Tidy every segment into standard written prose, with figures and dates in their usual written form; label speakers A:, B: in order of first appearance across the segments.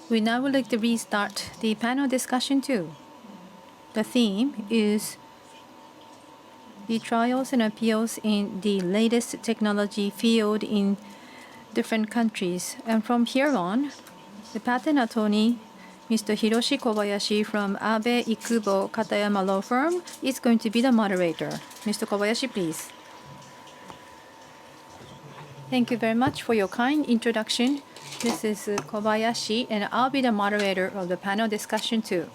A: We now would like to restart the panel discussion too. The theme is the trials and appeals in the latest technology field in different countries. And from here on, the patent attorney, Mr. Hiroshi Kobayashi from Abe Ikubo Katayama Law Firm, is going to be the moderator. Mr. Kobayashi, please. Thank you very much for your kind introduction. This is Kobayashi, and I'll be the moderator of the panel discussion too.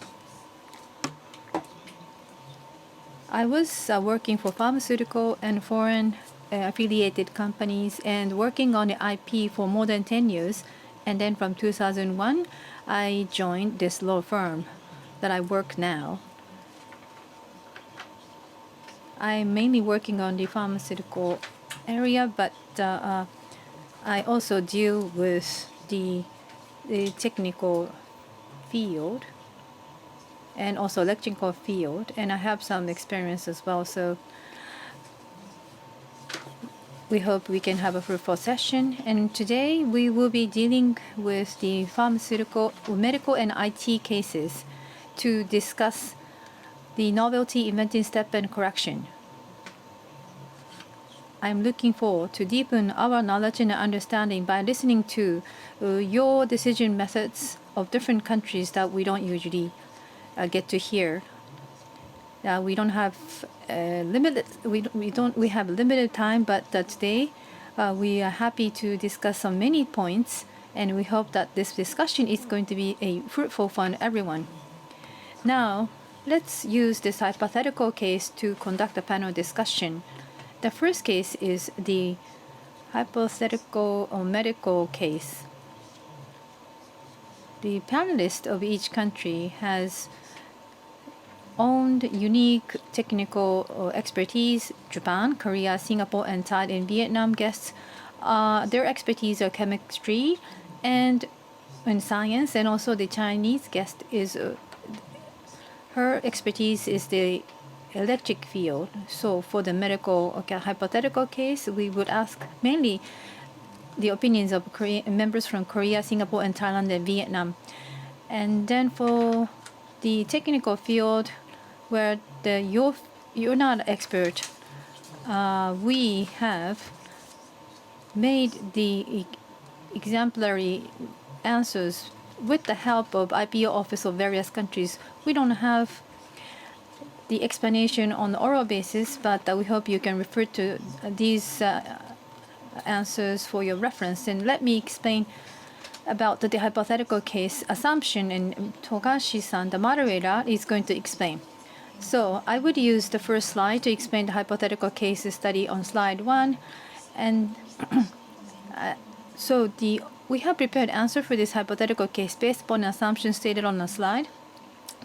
A: I was working for pharmaceutical and foreign affiliated companies and working on the IP for more than 10 years. And then from 2001, I joined this law firm that I work now. I'm mainly working on the pharmaceutical area, but I also deal with the technical field and also electrical field, and I have some experience as well. So we hope we can have a fruitful session. And today we will be dealing with the pharmaceutical, medical, and IT cases to discuss the novelty, inventing step, and correction. I'm looking forward to deepen our knowledge and understanding by listening to your decision methods of different countries that we don't usually get to hear. We don't have limited. We have limited time, but today we are happy to discuss on many points, and we hope that this discussion is going to be a fruitful for everyone. Now, let's use this hypothetical case to conduct a panel discussion. The first case is the hypothetical or medical case. The panelist of each country has owned unique technical expertise. Japan, Korea, Singapore, and Thailand and Vietnam guests, their expertise are chemistry and science, and also the Chinese guest is her expertise is the electric field. So for the medical hypothetical case, we would ask mainly the opinions of members from Korea, Singapore, and Thailand and Vietnam. And then for the technical field, where you're not an expert, we have made the exemplary answers with the help of IPO office of various countries. We don't have the explanation on the oral basis, but we hope you can refer to these answers for your reference. And let me explain about the hypothetical case assumption, and Togashi-san, the moderator, is going to explain. So I would use the first slide to explain the hypothetical case study on slide 1. And we have prepared answer for this hypothetical case based upon the assumptions stated on the slide.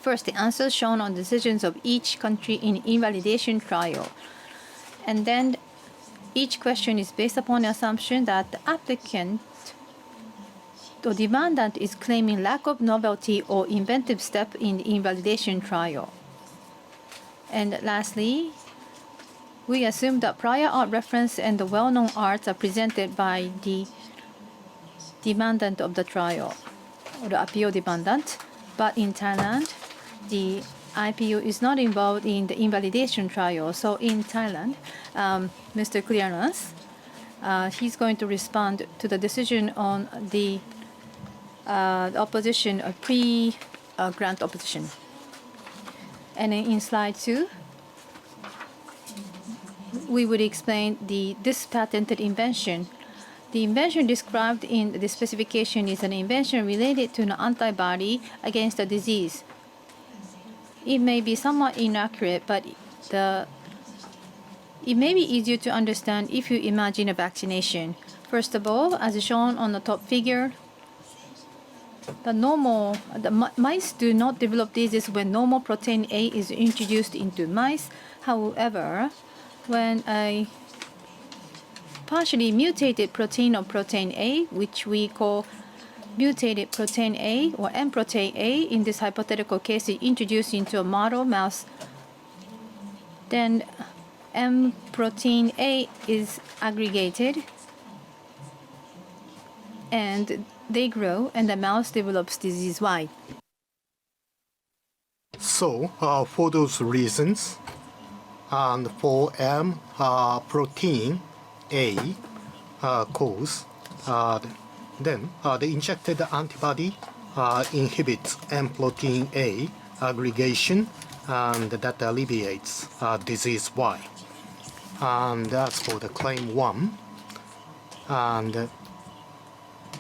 A: First, the answers shown on decisions of each country in invalidation trial. And then each question is based upon the assumption that the applicant or demandant is claiming lack of novelty or inventive step in the invalidation trial. And lastly, we assume that prior art reference and the well-known arts are presented by the demandant of the trial, or the appeal demandant. But in Thailand, the IPO is not involved in the invalidation trial. So in Thailand, Mr. Clearance, he's going to respond to the decision on the opposition, pre-grant opposition. And in slide 2, we would explain this patented invention. The invention described in the specification is an invention related to an antibody against a disease. It may be somewhat inaccurate, but it may be easier to understand if you imagine a vaccination. First of all, as shown on the top figure, the mice do not develop disease when normal protein A is introduced into mice. However, when a partially mutated protein of protein A, which we call mutated protein A or M protein A in this hypothetical case, is introduced into a model mouse, then M protein A is aggregated, and they grow and the mouse develops disease. Why?
B: So, for those reasons, and for M protein A cause, then the injected antibody inhibits M protein A aggregation, and that alleviates disease Y. And as for the claim 1, and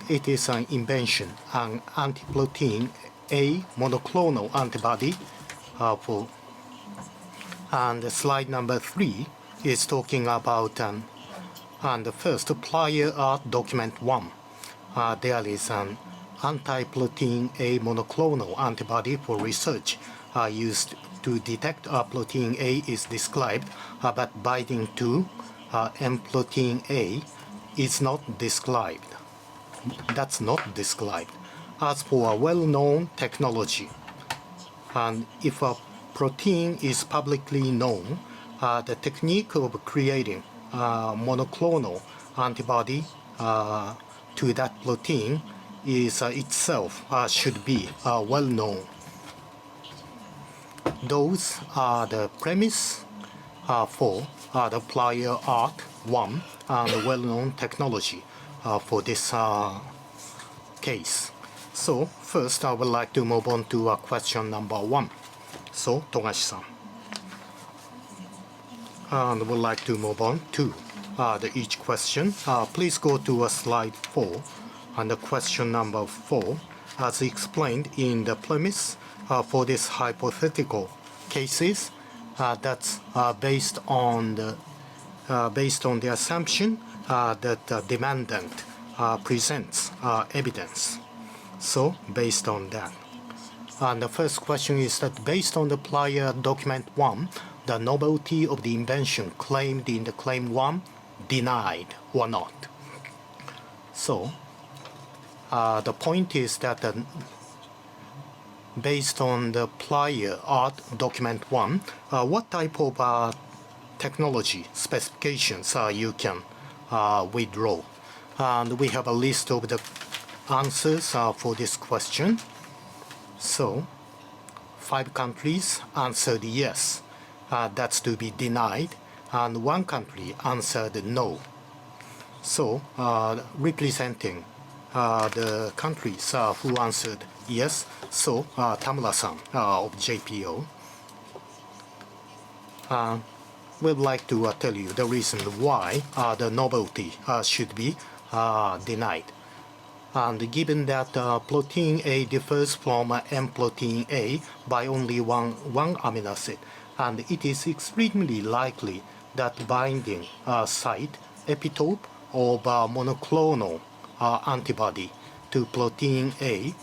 B: it is an invention, an anti-protein A monoclonal antibody for. And slide number 3 is talking about and the first prior art document 1. There is an anti-protein A monoclonal antibody for research used to detect protein A is described, but binding to M protein A is not described. That's not described. As for a well-known technology, and if a protein is publicly known, the technique of creating monoclonal antibody to that protein is itself should be well known. Those are the premise for the prior art 1 and well-known technology for this case. So first I would like to move on to question number 1. So Togashi-san. And would like to move on to each question. Please go to slide 4. And the question number 4, as explained in the premise for this hypothetical cases, that's based on the assumption that the demandant presents evidence. So based on that. And the first question is that based on the prior document 1, the novelty of the invention claimed in the claim 1 denied or not. So the point is that based on the prior art document 1, what type of technology specifications you can withdraw. And we have a list of the answers for this question. So 5 countries answered yes, that's to be denied, and 1 country answered no. So representing the countries who answered yes, so Tamura-san of JPO would like to tell you the reason why the novelty should be denied. And given that protein A differs from M protein A by only one amino acid, and it is extremely likely that binding site epitope of monoclonal antibody to protein A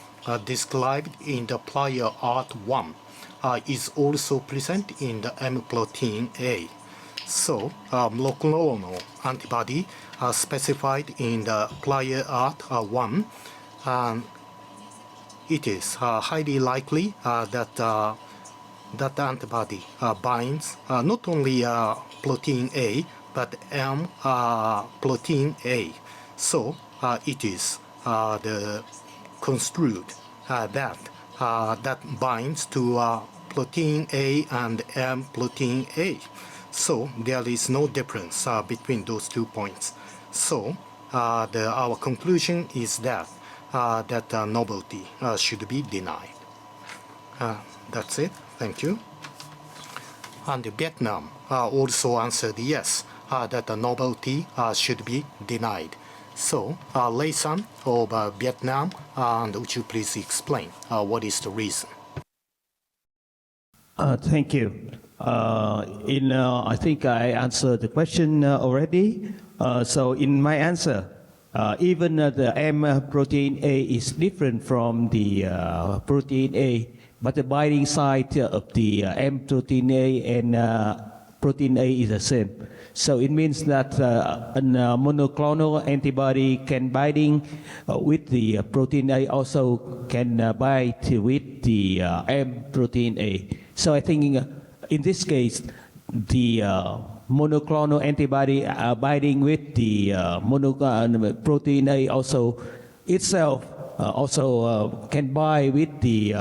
B: described in the prior art 1 is also present in the M protein A. So monoclonal antibody specified in the prior art 1, it is highly likely that that antibody binds not only protein A but M protein A. So it is the construed that binds to protein A and M protein A. So there is no difference between those 2 points. So our conclusion is that novelty should be denied. That's it. Thank you. And Vietnam also answered yes, that the novelty should be denied. So Lei-san of Vietnam, and would you please explain what is the reason?
C: Thank you. I think I answered the question already. So in my answer, even the M protein A is different from the protein A, but the binding site of the M protein A and protein A is the same. So it means that a monoclonal antibody can binding with the protein A, also can bind with the M protein A. So I think in this case, the monoclonal antibody binding with the protein A also itself also can bind with the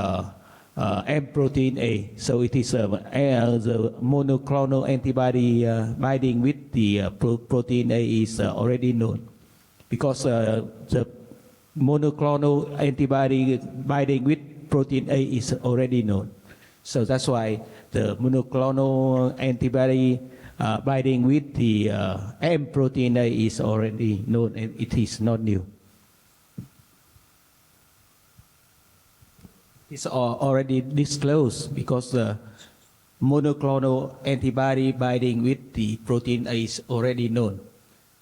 C: M protein A. So it is the monoclonal antibody binding with the protein A is already known, because the monoclonal antibody binding with protein A is already known. So that's why the monoclonal antibody binding with the M protein A is already known, and it is not new. It's already disclosed because the monoclonal antibody binding with the protein A is already known.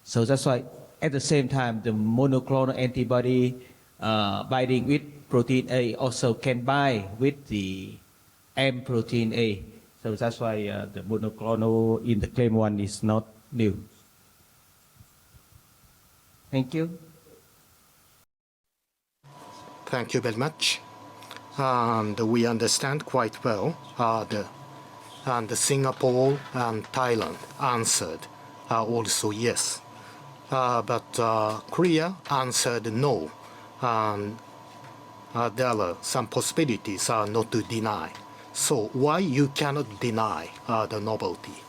C: So that's why at the same time the monoclonal antibody binding with protein A also can bind with the M protein A. So that's why the monoclonal in the claim 1 is not new. Thank you.
B: Thank you very much. And we understand quite well and Singapore and Thailand answered also yes. But Korea answered no. And there are some possibilities not to deny. So why you cannot deny the novelty?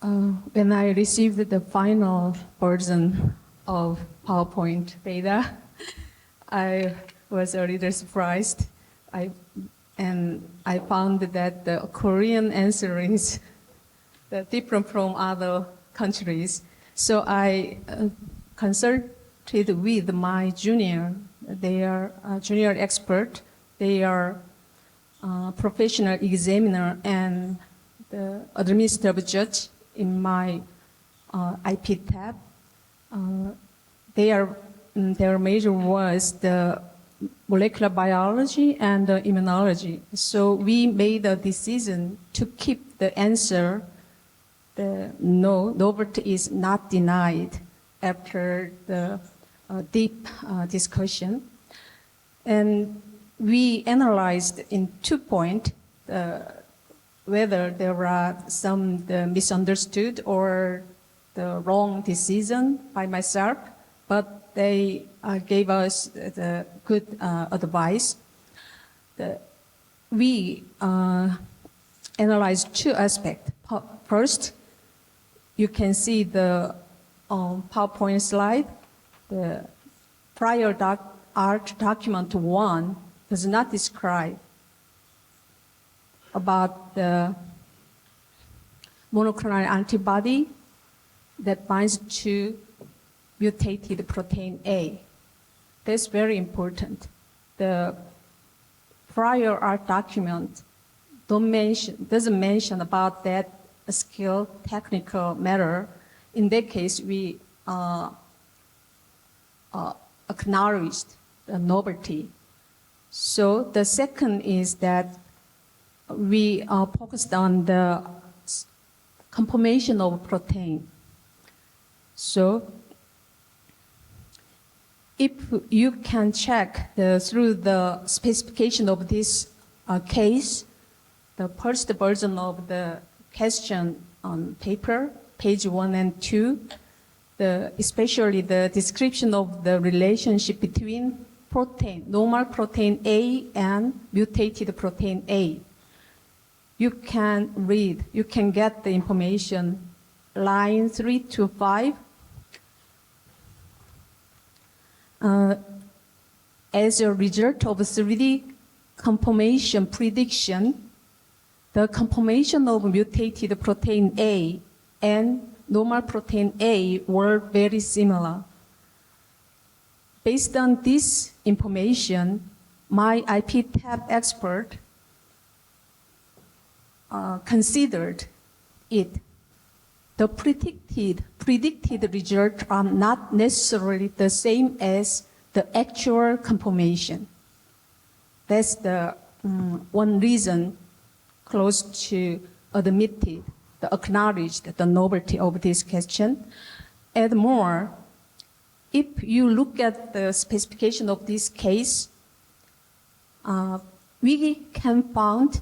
D: When I received the final version of PowerPoint data, I was a little surprised. I found that the Korean answer is different from other countries. So I consulted with my junior. They are a junior expert. They are professional examiner and the administrative judge in my IP tab. Their major was the molecular biology and immunology. So we made a decision to keep the answer, novelty is not denied, after the deep discussion. And we analyzed in 2 points whether there are some misunderstood or the wrong decision by myself, but they gave us the good advice. We analyzed 2 aspects. First, you can see the PowerPoint slide. The prior art document 1 does not describe about the monoclonal antibody that binds to mutated protein A. That's very important. The prior art document doesn't mention about that skill, technical matter. In that case, we acknowledged the novelty. So the second is that we focused on the conformation of protein. So if you can check through the specification of this case, the first version of the question on paper, page 1 and 2, especially the description of the relationship between protein, normal protein A and mutated protein A. You can read, you can get the information, line 3 to 5. As a result of 3D conformation prediction, the conformation of mutated protein A and normal protein A were very similar. Based on this information, my IP tab expert considered it. The predicted results are not necessarily the same as the actual conformation. That's the one reason close to admitted, acknowledged the novelty of this question. And more, if you look at the specification of this case, we can find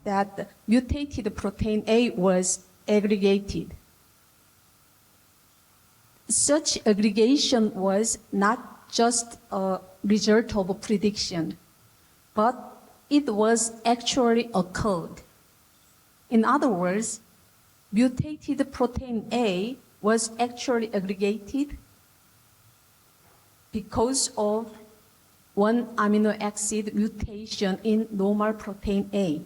D: that mutated protein A was aggregated. Such aggregation was not just a result of a prediction, but it was actually a code. In other words, mutated protein A was actually aggregated because of one amino acid mutation in normal protein A.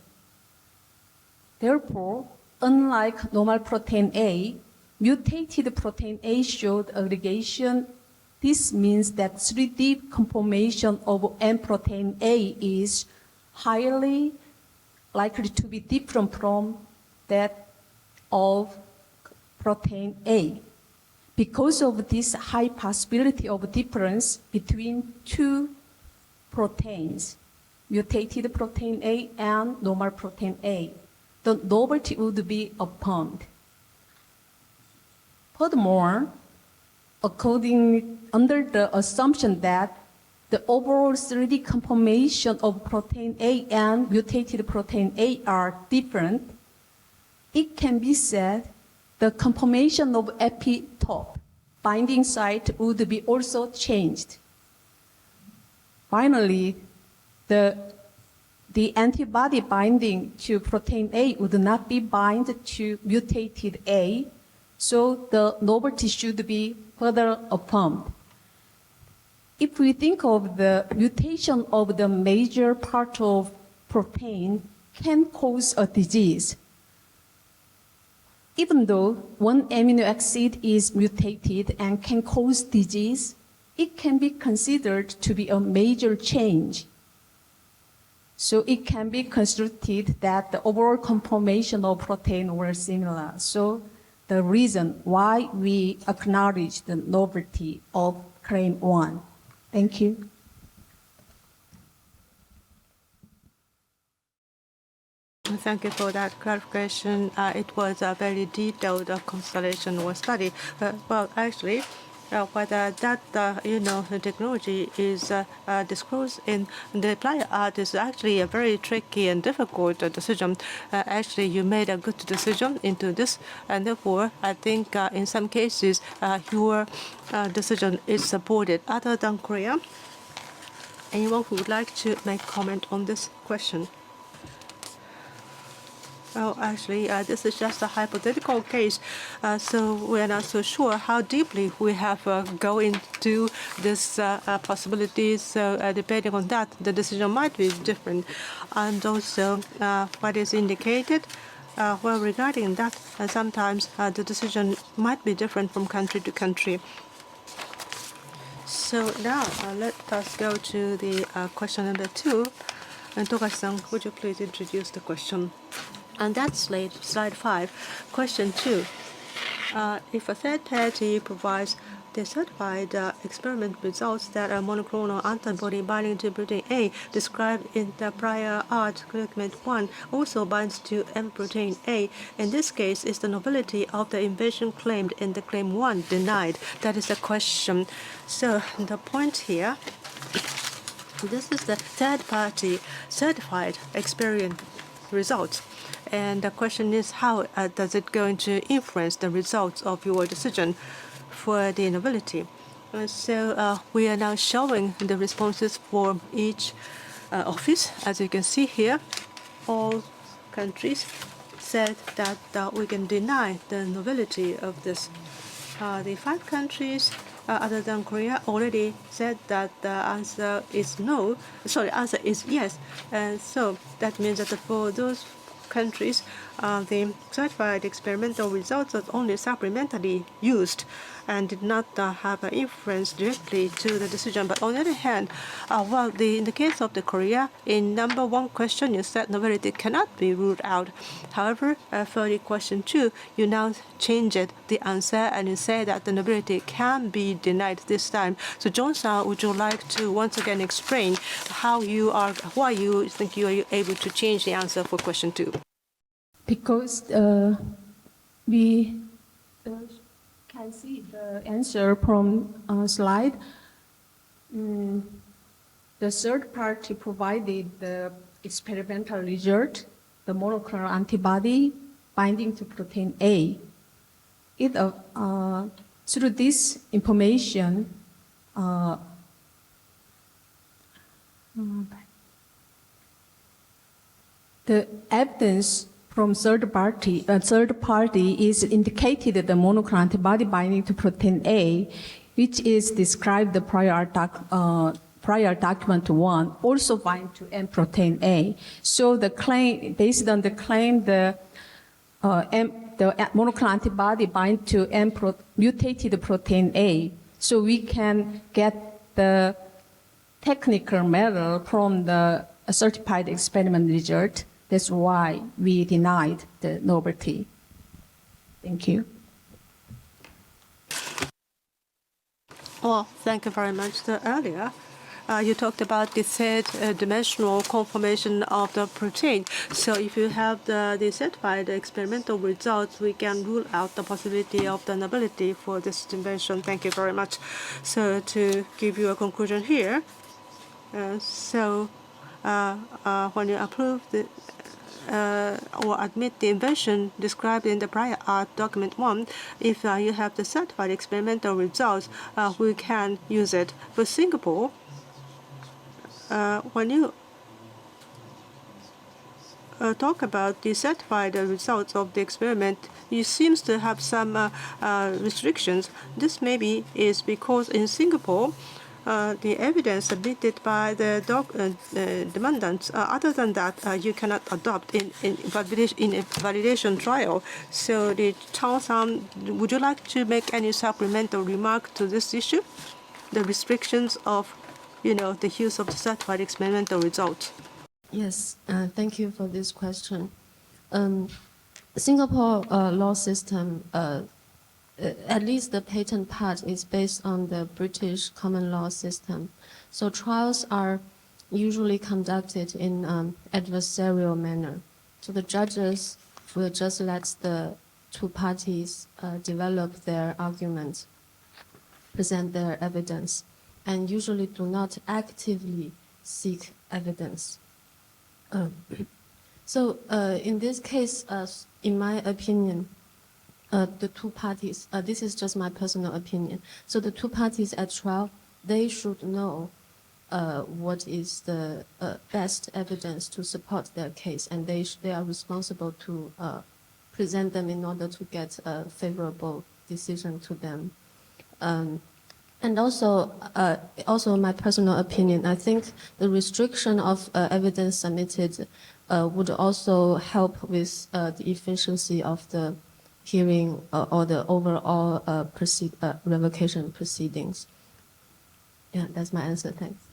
D: Therefore, unlike normal protein A, mutated protein A showed aggregation. This means that 3D conformation of M protein A is highly likely to be different from that of protein A. Because of this high possibility of difference between two proteins, mutated protein A and normal protein A, the novelty would be affirmed. Furthermore, under the assumption that the overall 3D conformation of protein A and mutated protein A are different, it can be said the conformation of epitope binding site would be also changed. Finally, the antibody binding to protein A would not be bind to mutated A, so the novelty should be further affirmed. If we think of the mutation of the major part of protein can cause a disease, even though one amino acid is mutated and can cause disease, it can be considered to be a major change. So it can be constructed that the overall conformation of protein were similar. So the reason why we acknowledge the novelty of claim 1. Thank you.
E: Thank you for that clarification. It was a very detailed constellation or study. Well, actually, whether that the technology is disclosed in the prior art is actually a very tricky and difficult decision. Actually, you made a good decision into this, and therefore, I think in some cases your decision is supported. Other than Korea, anyone who would like to make comment on this question? Well, actually, this is just a hypothetical case, so we are not so sure how deeply we have go into this possibilities. So depending on that, the decision might be different. And also, what is indicated, well, regarding that, sometimes the decision might be different from country to country. So now, let us go to the question number 2. And Togashi-san, would you please introduce the question? And that's slide 5. Question 2. If a third party provides the certified experiment results that a monoclonal antibody binding to protein A described in the prior art claim 1 also binds to M protein A, in this case, is the novelty of the invention claimed in the claim 1 denied? That is the question. So the point here, this is the third party certified experiment results. And the question is, how does it going to influence the results of your decision for the novelty? So we are now showing the responses for each office. As you can see here, all countries said that we can deny the novelty of this. The 5 countries other than Korea already said that the answer is no. Sorry, answer is yes. And so that means that for those countries, the certified experimental results are only supplementally used and did not have an influence directly to the decision. But on the other hand, well, in the case of the Korea, in number 1 question, you said novelty cannot be ruled out. However, for the question 2, you now changed the answer and you say that the novelty can be denied this time. So John-san, would you like to once again explain why you think you are able to change the answer for question 2?
D: Because we can see the answer from slide. The third party provided the experimental result, the monoclonal antibody binding to protein A. Through this information, The evidence from third party is indicated the monoclonal antibody binding to protein A, which is described the prior document 1, also bind to M protein A. So the claim, based on the claim, the monoclonal antibody bind to mutated protein A. So we can get the technical measure from the certified experiment result. That's why we denied the novelty. Thank you.
E: Well, thank you very much. Earlier, you talked about the third dimensional conformation of the protein. So if you have the certified experimental results, we can rule out the possibility of the novelty for this dimension. Thank you very much. So to give you a conclusion here, when you approve the or admit the invention described in the prior art document 1, if you have the certified experimental results, we can use it. For Singapore, when you talk about the certified results of the experiment, it seems to have some restrictions. This maybe is because in Singapore, the evidence submitted by the demandants, other than that, you cannot adopt in a validation trial. So the Chao-san, would you like to make any supplemental remark to this issue? The restrictions of, the use of the certified experimental results.
F: Yes, thank you for this question. Singapore law system, at least the patent part is based on the British common law system. So trials are usually conducted in adversarial manner. So the judges will just let the two parties develop their arguments, present their evidence, and usually do not actively seek evidence. So in this case, in my opinion, the two parties, this is just my personal opinion, so the two parties at trial, they should know what is the best evidence to support their case, and they are responsible to present them in order to get a favorable decision to them. And also my personal opinion, I think the restriction of evidence submitted would also help with the efficiency of the hearing or the overall revocation proceedings. Yeah, that's my answer. Thanks.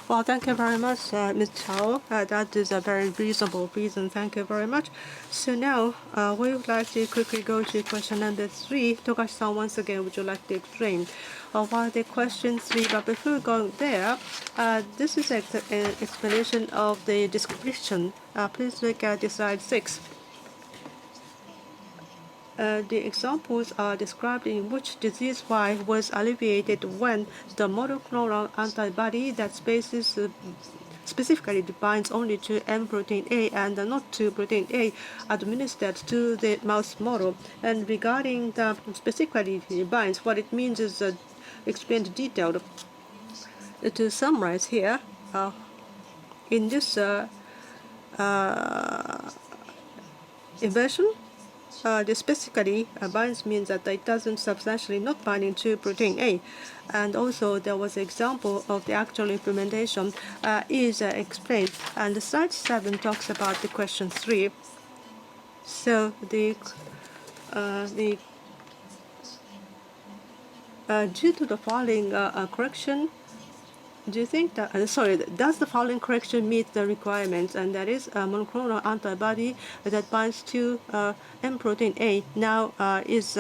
E: Well, thank you very much, Ms. Chao. That is a very reasonable reason. Thank you very much. So now we would like to quickly go to question number 3. Togashi-san, once again, would you like to explain why the question 3? But before going there, this is an explanation of the description. Please look at the slide 6. The examples are described in which disease Y was alleviated when the monoclonal antibody that specifically binds only to M protein A and not to protein A administered to the mouse model. And regarding the specifically binds, what it means is explained detailed. To summarize here, in this inversion, the specifically binds means that it doesn't substantially not binding to protein A. And also there was an example of the actual implementation is explained. And the slide 7 talks about the question 3. So due to the following correction, do you think that, does the following correction meet the requirements? And that is a monoclonal antibody that binds to M protein A now is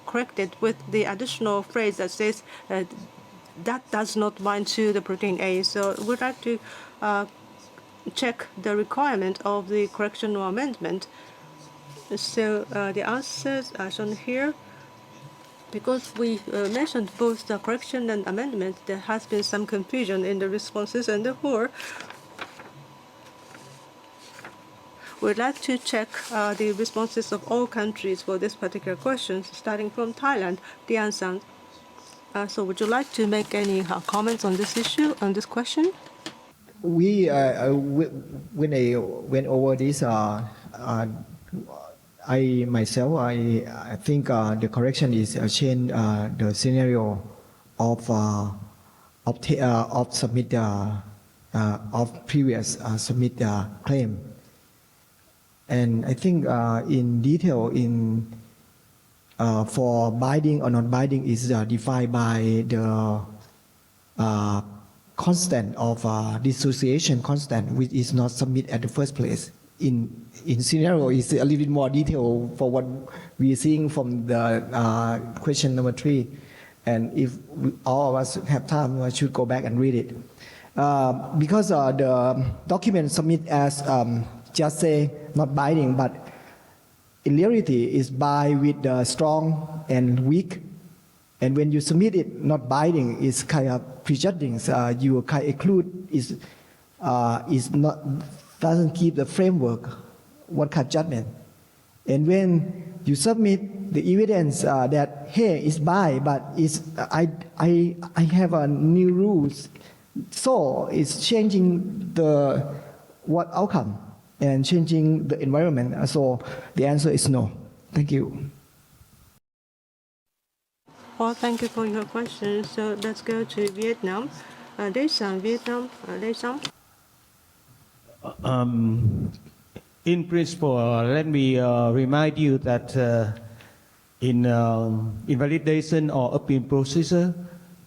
E: corrected with the additional phrase that says that does not bind to the protein A. So we'd like to check the requirement of the correction or amendment. So the answers are shown here. Because we mentioned both the correction and amendment, there has been some confusion in the responses, and therefore we'd like to check the responses of all countries for this particular question, starting from Thailand. Dian-san. So would you like to make any comments on this issue, on this question?
G: When I went over this, I myself, I think the correction is change the scenario of submit of previous submit claim, and I think in detail in for binding or non binding is defined by the constant of dissociation constant, which is not submit at the first place. In scenario is a little bit more detail for what we are seeing from the question number 3. And if all of us have time, I should go back and read it. Because the document submit as just say not binding, but in reality is bind with the strong and weak. And when you submit it not binding, is kind of prejudging. You kind of exclude is not doesn't keep the framework what kind of judgment. And when you submit the evidence that hey it's bind, but is I have a new rules, so it's changing the what outcome and changing the environment. So the answer is no. Thank you.
E: Well, thank you for your question. So let's go to Vietnam. Vietnam.
C: In principle, let me remind you that in invalidation or appeal procedure,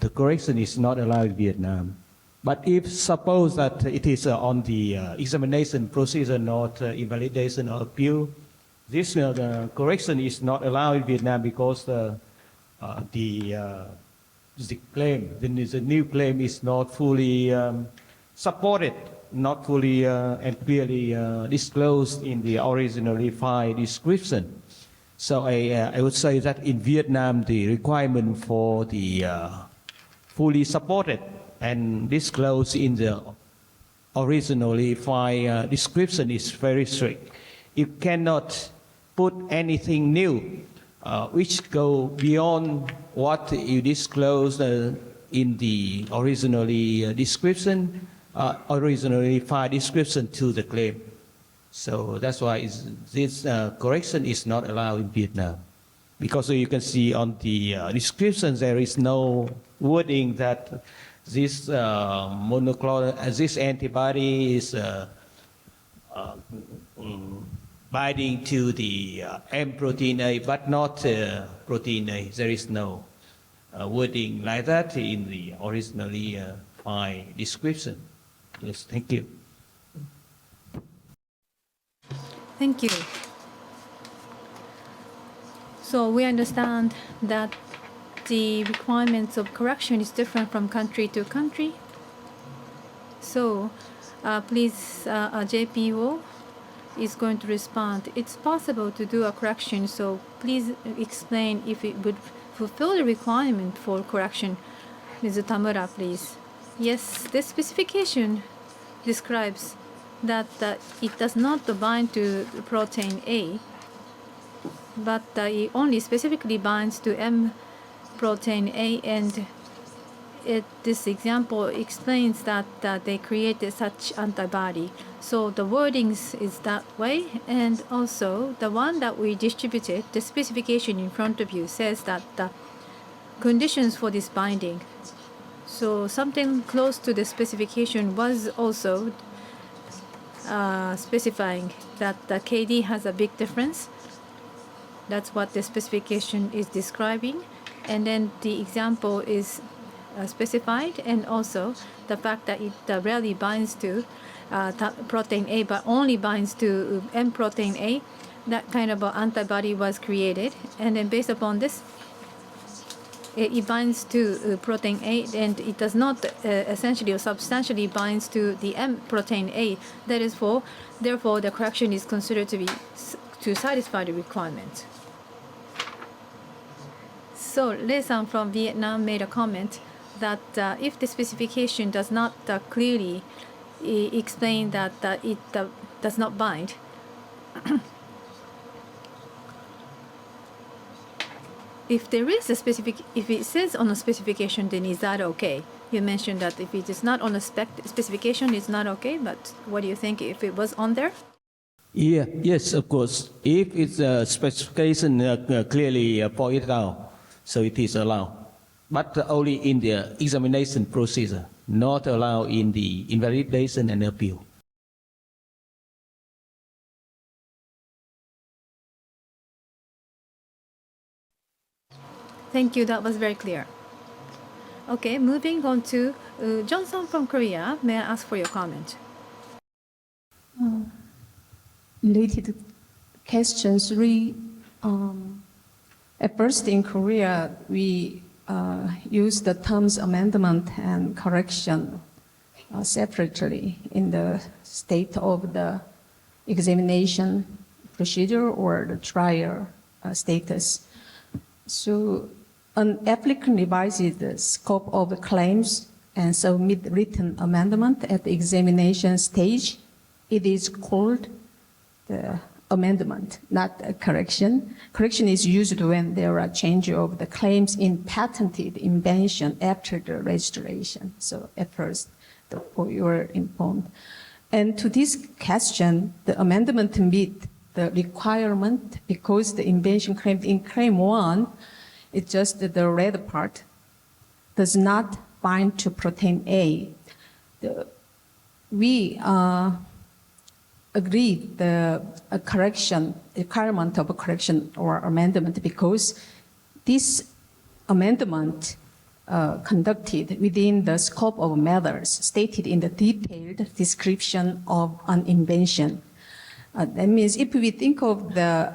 C: the correction is not allowed in Vietnam. But if suppose that it is on the examination procedure, not invalidation or appeal, this the correction is not allowed in Vietnam because the claim, the new claim is not fully supported, not fully and clearly disclosed in the originally filed description. So I would say that in Vietnam, the requirement for the fully supported and disclosed in the originally filed description is very strict. You cannot put anything new which go beyond what you disclosed in the originally description, originally filed description to the claim. So that's why this correction is not allowed in Vietnam. Because you can see on the description there is no wording that this monoclonal, this antibody is binding to the M protein A, but not protein A. There is no wording like that in the originally filed description. Yes, thank you.
A: Thank you. So we understand that the requirements of correction is different from country to country. So please, JPO is going to respond. It's possible to do a correction, so please explain if it would fulfill the requirement for correction. Ms. Tamura, please. Yes, this specification describes that it does not bind to protein A, but it only specifically binds to M protein A, and this example explains that they created such antibody. So the wordings is that way, and also the one that we distributed, the specification in front of you says that the conditions for this binding. So something close to the specification was also specifying that the KD has a big difference. That's what the specification is describing. And then the example is specified, and also the fact that it rarely binds to protein A, but only binds to M protein A. That kind of antibody was created, and then based upon this, it binds to protein A, and it does not essentially or substantially binds to the M protein A. That is therefore the correction is considered to be to satisfy the requirement. So Lei-san from Vietnam made a comment that if the specification does not clearly explain that it does not bind, if there is a specific, if it says on a specification, then is that okay? You mentioned that if it is not on a specification, it's not okay. But what do you think if it was on there?
C: Yeah, yes, of course. If it's a specification clearly pointed out, so it is allowed. But only in the examination procedure, not allowed in the invalidation and appeal.
A: Thank you. That was very clear. Okay, moving on to Johnson from Korea. May I ask for your comment?
D: Related questions. At first in Korea, we use the terms amendment and correction separately in the state of the examination procedure or the trial status. So an applicant revises the scope of the claims and submit written amendment at the examination stage. It is called the amendment, not a correction. Correction is used when there are change of the claims in patented invention after the registration. So at first, you were informed. And to this question, the amendment meet the requirement because the invention claimed in claim 1, it's just the red part, does not bind to protein A. We agreed the correction, requirement of a correction or amendment because this amendment conducted within the scope of matters stated in the detailed description of an invention. That means if we think of the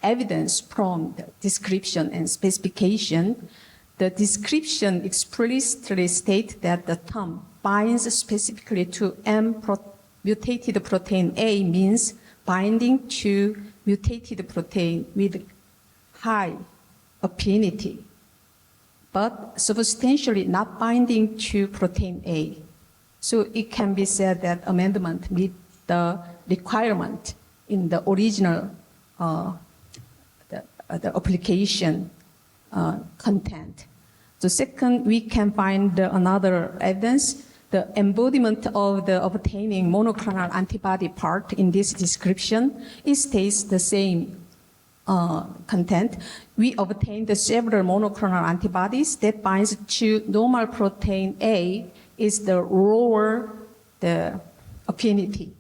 D: evidence from the description and specification, the description explicitly states that the term binds specifically to mutated protein A means binding to mutated protein with high affinity, but substantially not binding to protein A. So it can be said that amendment meets the requirement in the original the application content. So second, we can find another evidence, the embodiment of the obtaining monoclonal antibody part in this description. It states the same content. We obtained several monoclonal antibodies that binds to normal protein A is the lower the affinity,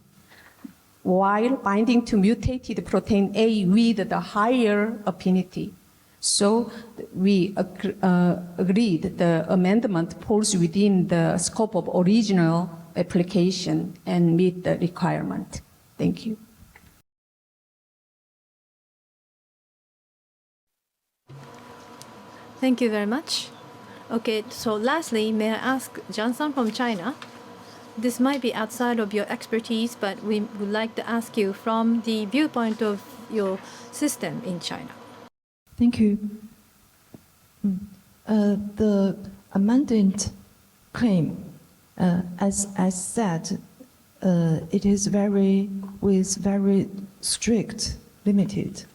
D: while binding to mutated protein A with the higher affinity. So we agreed the amendment falls within the scope of original application and meet the requirement. Thank you.
A: Thank you very much. Okay, so lastly, may I ask Johnson from China? This might be outside of your expertise, but we would like to ask you from the viewpoint of your system in China.
H: Thank you. The amended claim, as I said, it is very strict, limited.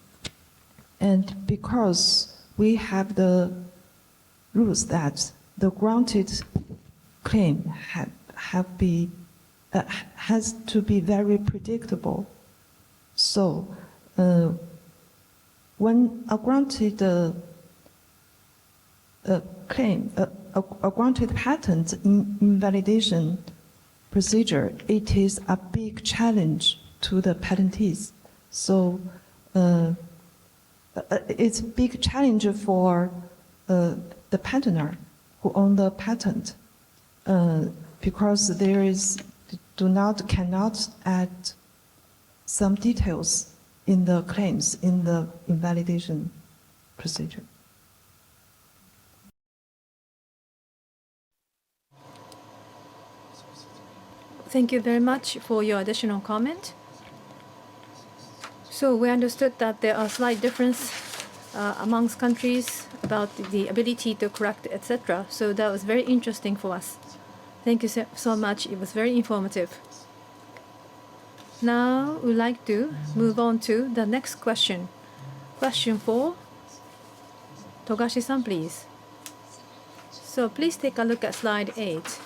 H: And because we have the rules that the granted claim has to be very predictable. So when a granted claim, a granted patent invalidation procedure, it is a big challenge to the patentees. So it's a big challenge for the patenter who own the patent, because cannot add some details in the claims in the invalidation procedure.
A: Thank you very much for your additional comment. So we understood that there are slight difference amongst countries about the ability to correct, etc. So that was very interesting for us. Thank you so much. It was very informative. Now we'd like to move on to the next question Question 4. Togashi-san, please. So please take a look at slide 8.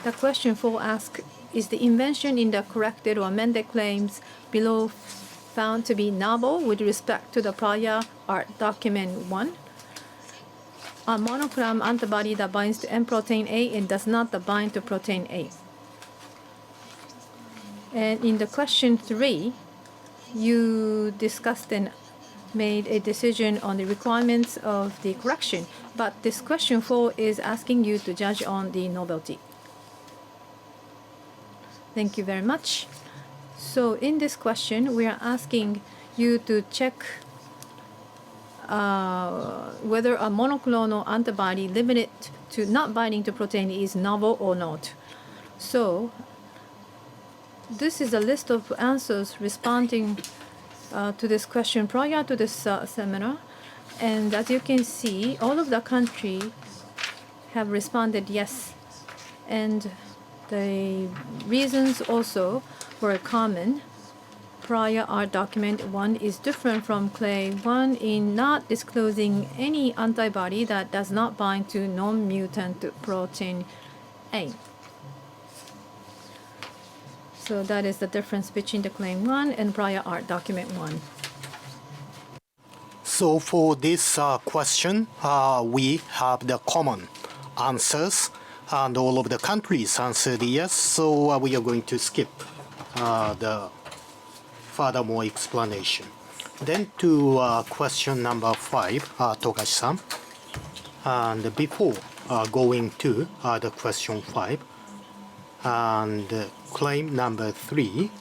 A: The question 4 asks, is the invention in the corrected or amended claims below found to be novel with respect to the prior art document 1? A monoclonal antibody that binds to M protein A and does not bind to protein A. And in the question 3, you discussed and made a decision on the requirements of the correction, but this question 4 is asking you to judge on the novelty. Thank you very much. So in this question, we are asking you to check whether a monoclonal antibody limited to not binding to protein is novel or not. So this is a list of answers responding to this question prior to this seminar. And as you can see, all of the countries have responded yes. And the reasons also were common. Prior art document 1 is different from claim 1 in not disclosing any antibody that does not bind to non-mutant protein A. So that is the difference between the claim 1 and prior art document 1.
B: So for this question, we have the common answers, and all of the countries answered yes. So we are going to skip the furthermore explanation. Then to question number 5, Togashi-san. And before going to the question 5, and claim number 3,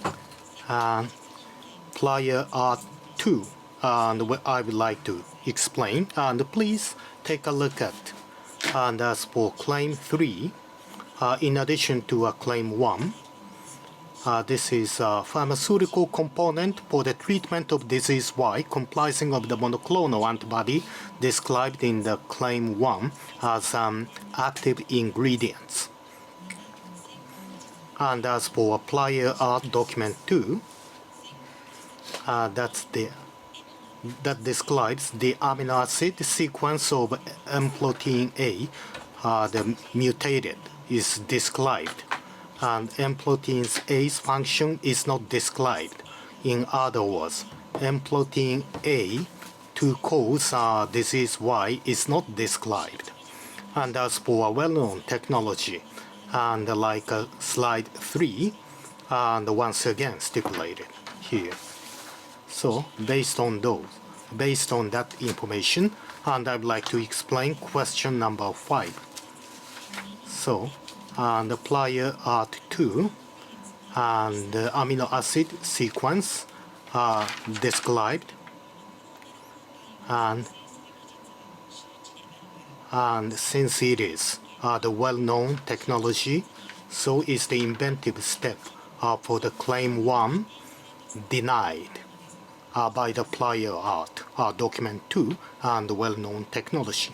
B: prior art 2, and I would like to explain. And please take a look at. And as for claim 3, in addition to claim 1, this is a pharmaceutical component for the treatment of disease Y comprising of the monoclonal antibody described in the claim 1 as active ingredients. And as for prior art document 2, that describes the amino acid sequence of M protein A, the mutated, is described. And M protein A's function is not described. In other words, M protein A to cause disease Y is not described. And as for a well-known technology, and like slide 3, and once again stipulated here. So based on that information, and I'd like to explain question number 5. So, the prior art 2 and the amino acid sequence are described, and since it is the well-known technology, so is the inventive step for the claim 1 denied by the prior art document 2 and the well-known technology.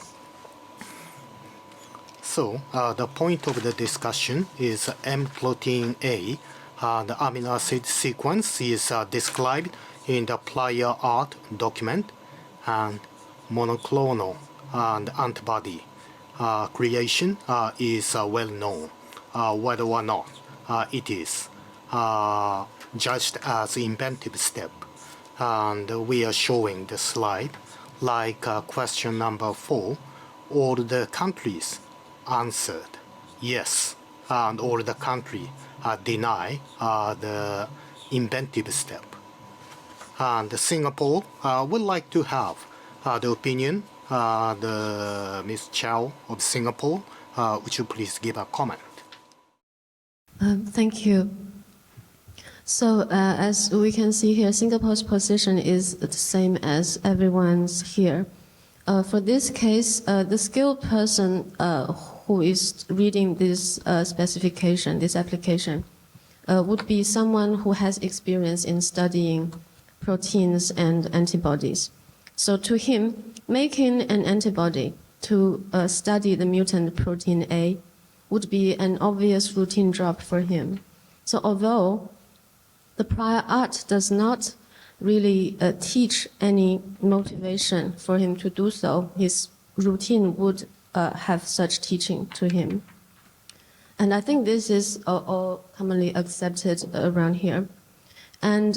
B: So the point of the discussion is M protein A, the amino acid sequence is described in the prior art document, and monoclonal and antibody creation is well known, whether or not it is judged as inventive step. And we are showing the slide like question number 4, all the countries answered yes, and all the country deny the inventive step. And Singapore would like to have the opinion, the Ms. Chow of Singapore. Would you please give a comment?
F: Thank you. So as we can see here, Singapore's position is the same as everyone's here. For this case, the skilled person who is reading this specification, this application, would be someone who has experience in studying proteins and antibodies. So to him, making an antibody to study the mutant protein A would be an obvious routine job for him. So although the prior art does not really teach any motivation for him to do so. His routine would have such teaching to him. And I think this is all commonly accepted around here. And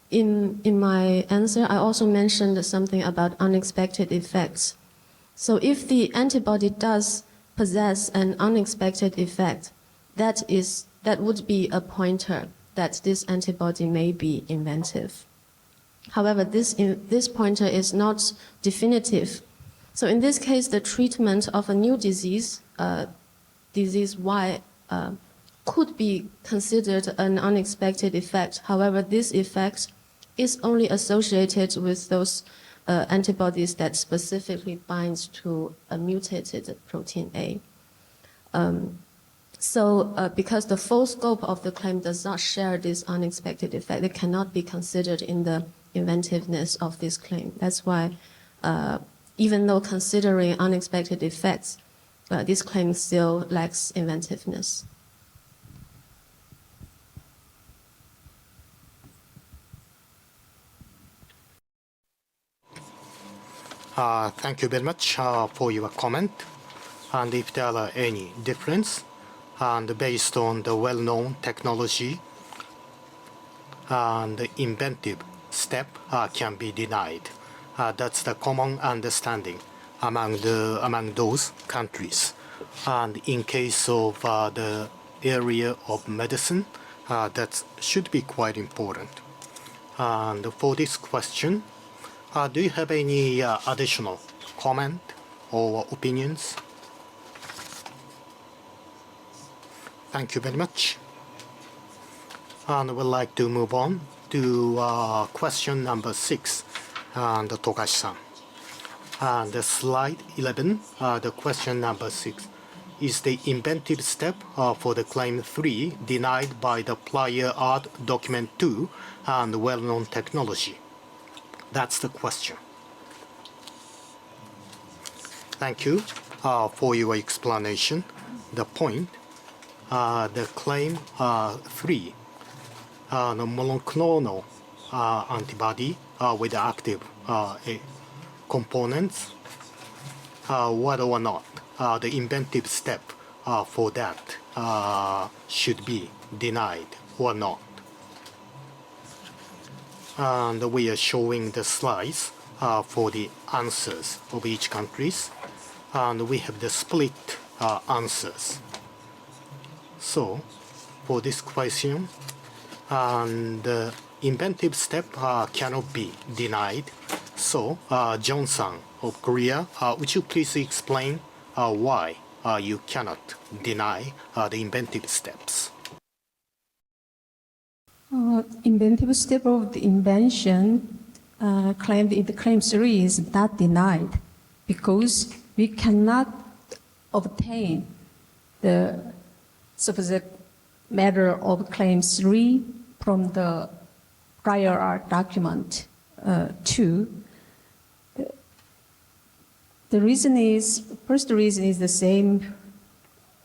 F: in my answer, I also mentioned something about unexpected effects. So if the antibody does possess an unexpected effect, that would be a pointer that this antibody may be inventive. However, this pointer is not definitive. So in this case, the treatment of a new disease, disease Y, could be considered an unexpected effect. However, this effect is only associated with those antibodies that specifically binds to a mutated protein A. Because the full scope of the claim does not share this unexpected effect, it cannot be considered in the inventiveness of this claim. That's why, even though considering unexpected effects, this claim still lacks inventiveness.
B: Thank you very much for your comment. And if there are any difference, and based on the well-known technology and the inventive step can be denied. That's the common understanding among those countries. And in case of the area of medicine, that should be quite important. And for this question, do you have any additional comment or opinions? Thank you very much. And we'd like to move on to question number 6, and Togashi-san. And the slide 11, the question number 6. Is the inventive step for the claim 3 denied by the prior art document 2 and well-known technology? That's the question. Thank you for your explanation. The point, the claim 3, the monoclonal antibody with active components, whether or not the inventive step for that should be denied or not. And we are showing the slides for the answers of each countries, and we have the split answers. So for this question, and the inventive step cannot be denied. So John-san of Korea, would you please explain why you cannot deny the inventive steps?
D: Inventive step of the invention claimed in the claim 3 is not denied because we cannot obtain the subject matter of claim 3 from the prior art document 2. The reason is, first reason is the same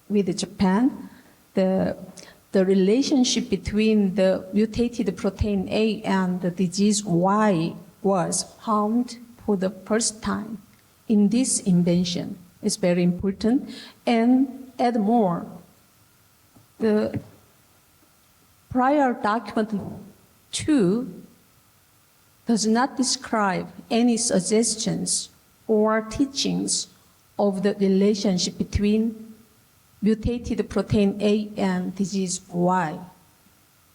D: with Japan. The relationship between the mutated protein A and the disease Y was found for the first time in this invention. It's very important. And add more, the prior document 2 does not describe any suggestions or teachings of the relationship between mutated protein A and disease Y,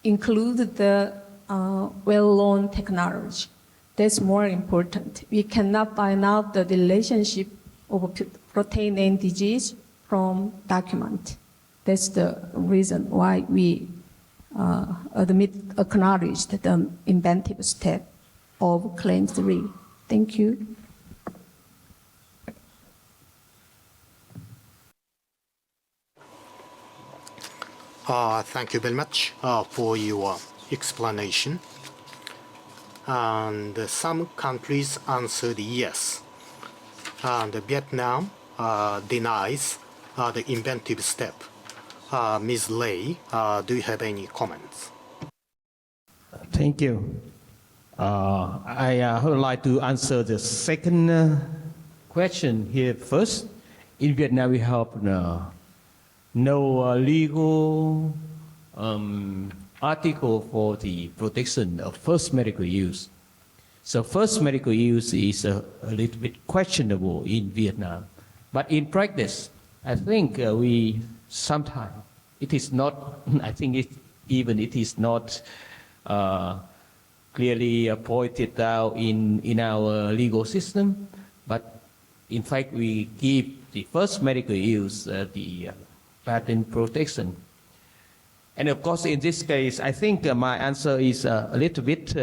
D: include the well-known technology. That's more important. We cannot find out the relationship of protein A and disease from document. That's the reason why we acknowledge the inventive step of claim 3. Thank you.
B: Thank you very much for your explanation. And some countries answered yes. And Vietnam denies the inventive step. Ms. Lei, do you have any comments?
C: Thank you. I would like to answer the second question here first. In Vietnam, we have no legal article for the protection of first medical use. So first medical use is a little bit questionable in Vietnam. But in practice, I think we sometimes, it is not, I think it is not clearly pointed out in our legal system, but in fact we give the first medical use the patent protection. And of course, in this case, I think my answer is a little bit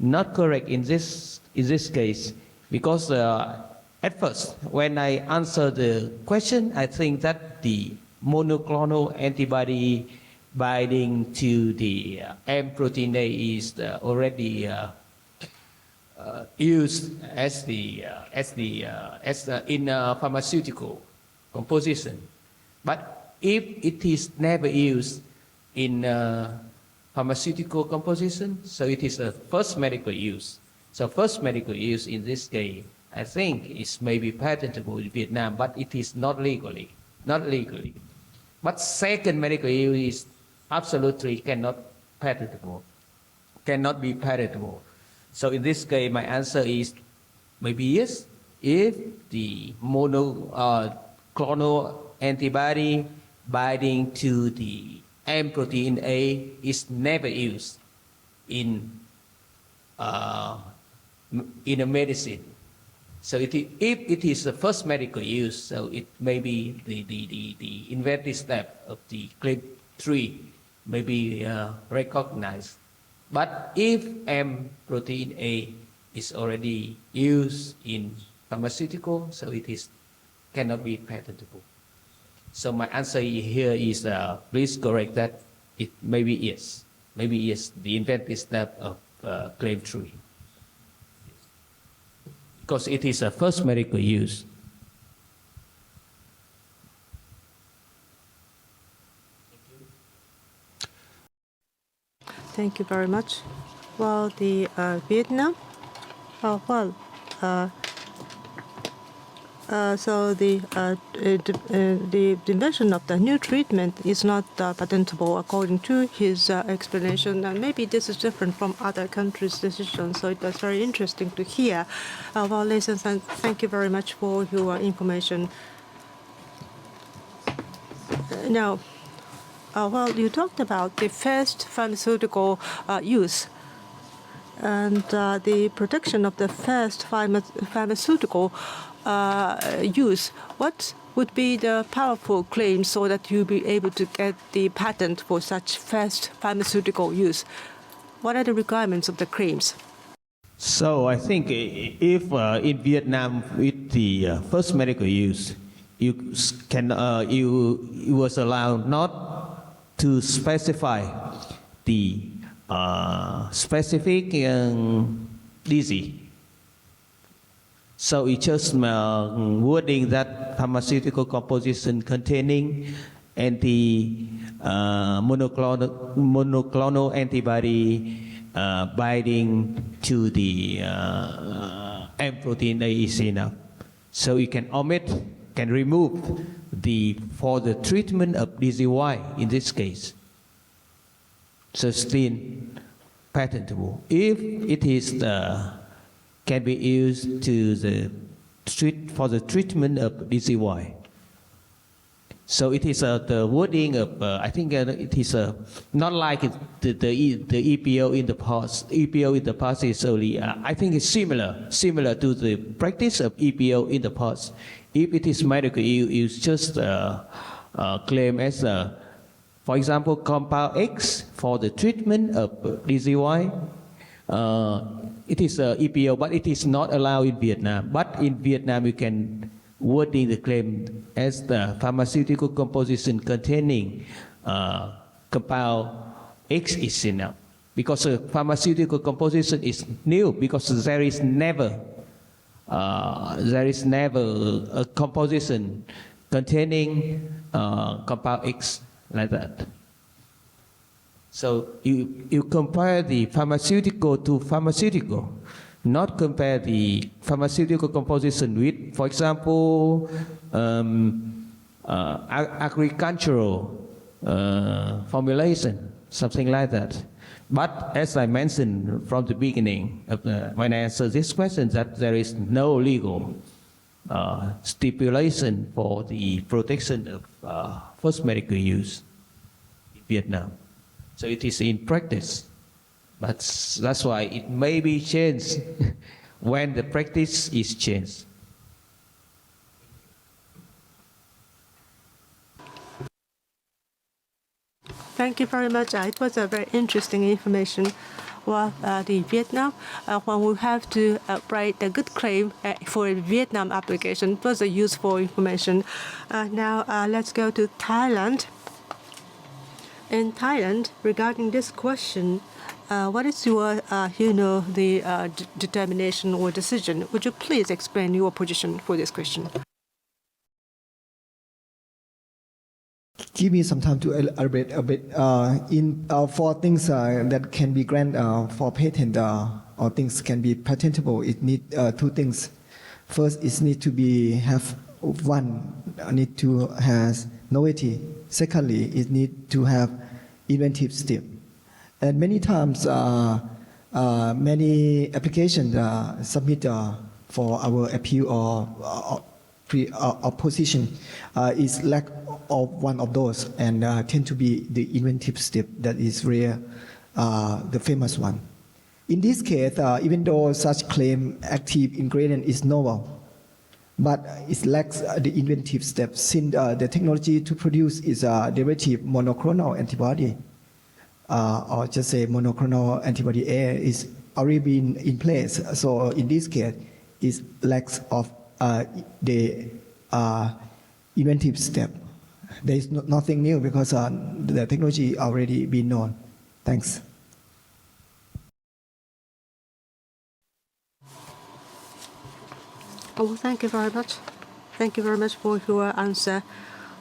C: not correct in this case, because at first, when I answer the question, I think that the monoclonal antibody binding to the M protein A is already used as in pharmaceutical composition. But if it is never used in pharmaceutical composition, so it is a first medical use. So first medical use in this case, I think is maybe patentable in Vietnam, but it is not legally. But second medical use is absolutely cannot be patentable. So in this case, my answer is maybe yes, if the monoclonal antibody binding to the M protein A is never used in a medicine. So if it is the first medical use, so it may be the inventive step of the claim 3 may be recognized. But if M protein A is already used in pharmaceutical, so it cannot be patentable. So my answer here is please correct that it maybe yes, the inventive step of claim 3. Because it is a first medical use.
E: Thank you very much. Well, the Vietnam, so the invention of the new treatment is not patentable according to his explanation. And maybe this is different from other countries' decisions, so it was very interesting to hear. Well, ladies and gentlemen, thank you very much for your information. Now, well, you talked about the first pharmaceutical use and the protection of the first pharmaceutical use. What would be the powerful claim so that you'll be able to get the patent for such first pharmaceutical use? What are the requirements of the claims?
C: So I think if in Vietnam with the first medical use, you was allowed not to specify the specific disease. So it's just wording that pharmaceutical composition containing monoclonal antibody binding to the M protein A is enough. So you can remove for the treatment of disease Y in this case. So still patentable. If it is can be used for the treatment of disease Y. So it is the wording of I think it is not like the EPO in the past. EPO in the past is only I think it's similar to the practice of EPO in the past. If it is medical, you just claim as for example compound X for the treatment of disease Y. It is EPO, but it is not allowed in Vietnam. But in Vietnam, you can wording the claim as the pharmaceutical composition containing compound X is enough. Because pharmaceutical composition is new, because there is never a composition containing compound X like that. So you compare the pharmaceutical to pharmaceutical, not compare the pharmaceutical composition with, for example, agricultural formulation, something like that. But as I mentioned from the beginning, when I answered this question, that there is no legal stipulation for the protection of first medical use in Vietnam. So it is in practice. But that's why it may be changed when the practice is changed.
E: Thank you very much. It was a very interesting information. Well, in Vietnam, when we have to write a good claim for a Vietnam application, it was a useful information. Now let's go to Thailand. In Thailand, regarding this question, what is your, determination or decision? Would you please explain your position for this question?
G: Give me some time to elaborate a bit. For things that can be granted for patent or things can be patentable, it needs two things. First, it needs to need to have novelty. Secondly, it needs to have inventive step. And many times, many applications submit for our appeal or opposition is lack of one of those and tend to be the inventive step that is rare, the famous one. In this case, even though such claim active ingredient is novel, but it lacks the inventive step since the technology to produce is a derivative monoclonal antibody, or just say monoclonal antibody A is already been in place. So in this case, it lacks of the inventive step. There is nothing new because the technology already been known. Thanks.
E: Oh, thank you very much. Thank you very much for your answer.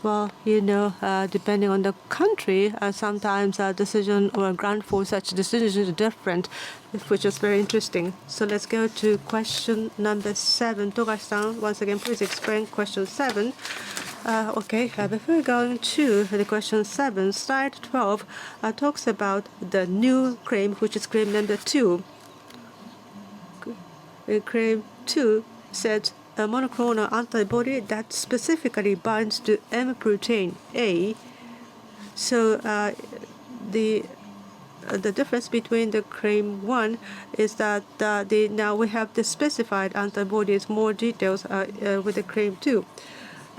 E: Well, depending on the country, sometimes a decision or a grant for such decisions is different, which is very interesting. So let's go to question number 7. Togashi-san, once again, please explain question 7. Before going to the question 7, slide 12 talks about the new claim, which is claim number 2. Claim 2 said a monoclonal antibody that specifically binds to M protein A. So the difference between the claim 1 is that now we have the specified antibodies, more details with the claim 2.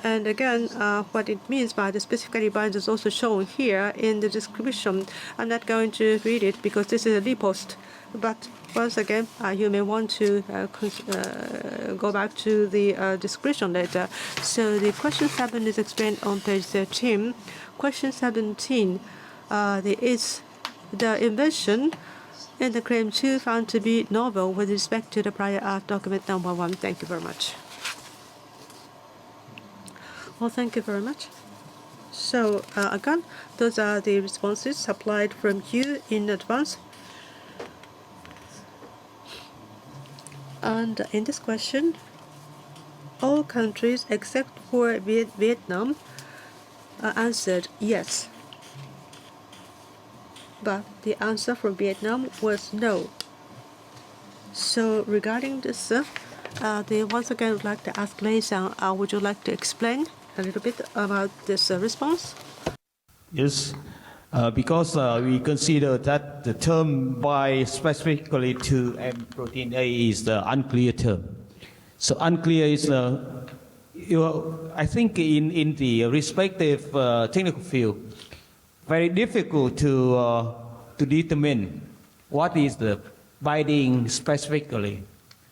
E: And again, what it means by the specifically binds is also shown here in the description. I'm not going to read it because this is a repost. But once again, you may want to go back to the description later. So the question 7 is explained on page 13. Question 17 is the invention in the claim 2 found to be novel with respect to the prior art document number 1. Thank you very much. Well, thank you very much. So again, those are the responses supplied from you in advance. And in this question, all countries except for Vietnam answered yes. But the answer for Vietnam was no. So regarding this, once again, I would like to ask Lei-san, would you like to explain a little bit about this response?
C: Yes, because we consider that the term bind specifically to M protein A is the unclear term. So unclear is I think in the respective technical field, very difficult to determine what is the binding specifically.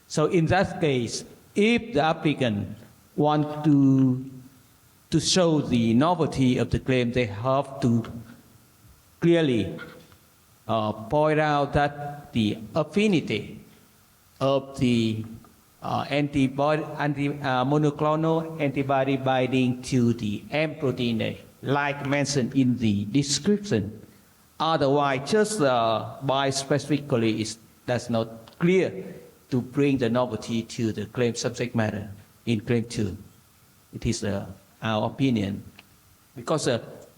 C: So in that case, if the applicant want to show the novelty of the claim, they have to clearly point out that the affinity of the monoclonal antibody binding to the M protein A, like mentioned in the description, Otherwise, just by specifically that's not clear to bring the novelty to the claim subject matter in claim 2. It is our opinion. Because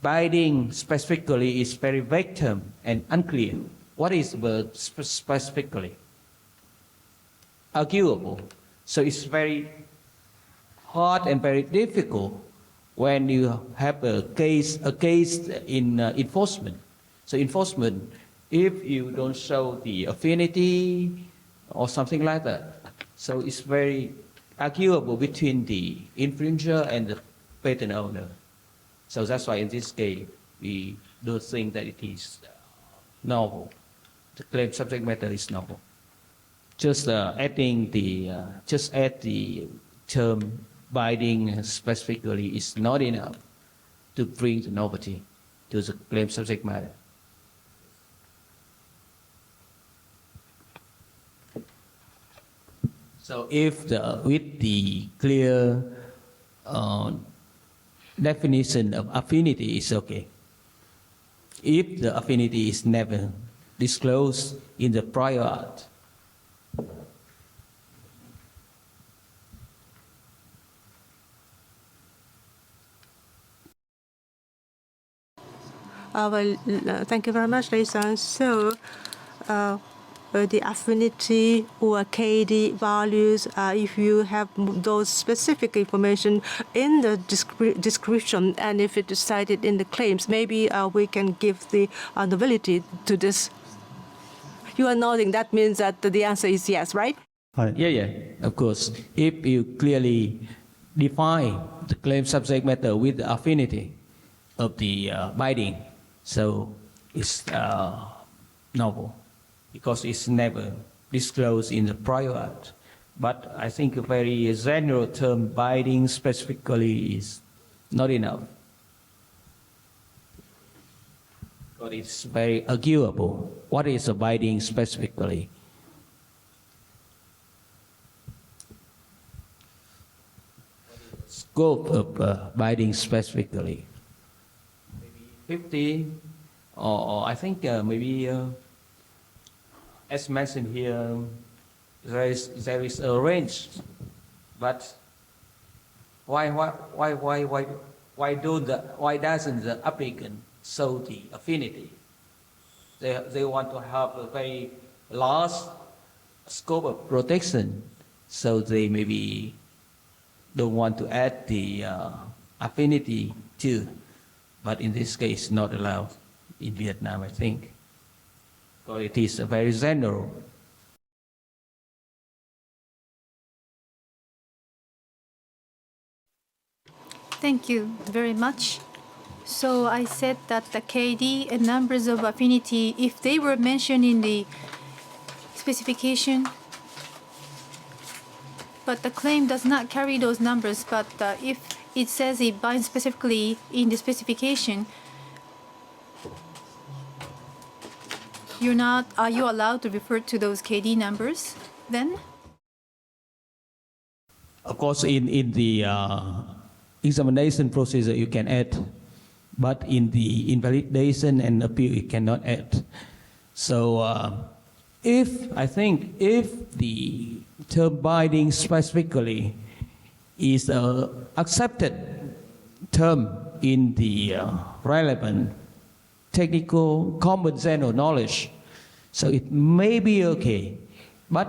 C: binding specifically is very vague term and unclear. What is the specifically? Arguable. So it's very hard and very difficult when you have a case in enforcement. So enforcement, if you don't show the affinity or something like that, so it's very arguable between the infringer and the patent owner. So that's why in this case, we don't think that it is novel. The claim subject matter is novel. Just add the term binding specifically is not enough to bring the novelty to the claim subject matter. So if with the clear definition of affinity is okay. If the affinity is never disclosed in the prior art,
E: Thank you very much, Lei-san. So, the affinity or KD values, if you have those specific information in the description and if it is cited in the claims, maybe we can give the novelty to this. You are nodding. That means that the answer is yes, right?
C: Yeah, of course. If you clearly define the claim subject matter with the affinity of the binding, so it's novel, because it's never disclosed in the prior art. But I think a very general term, binding specifically, is not enough. But it's very arguable. What is a binding specifically? Scope of binding specifically? Maybe 50, or I think maybe. As mentioned here, there is a range, but why doesn't the applicant show the affinity? They want to have a very large scope of protection, so they maybe don't want to add the affinity too. But in this case, not allowed in Vietnam, I think. So it is very general.
A: Thank you very much. So I said that the KD and numbers of affinity, if they were mentioned in the specification, but the claim does not carry those numbers, but if it says it binds specifically in the specification, are you allowed to refer to those KD numbers then?
C: Of course, in the examination procedure you can add, but in the invalidation and appeal you cannot add. So I think if the term binding specifically is an accepted term in the relevant technical common general knowledge, so it may be okay. But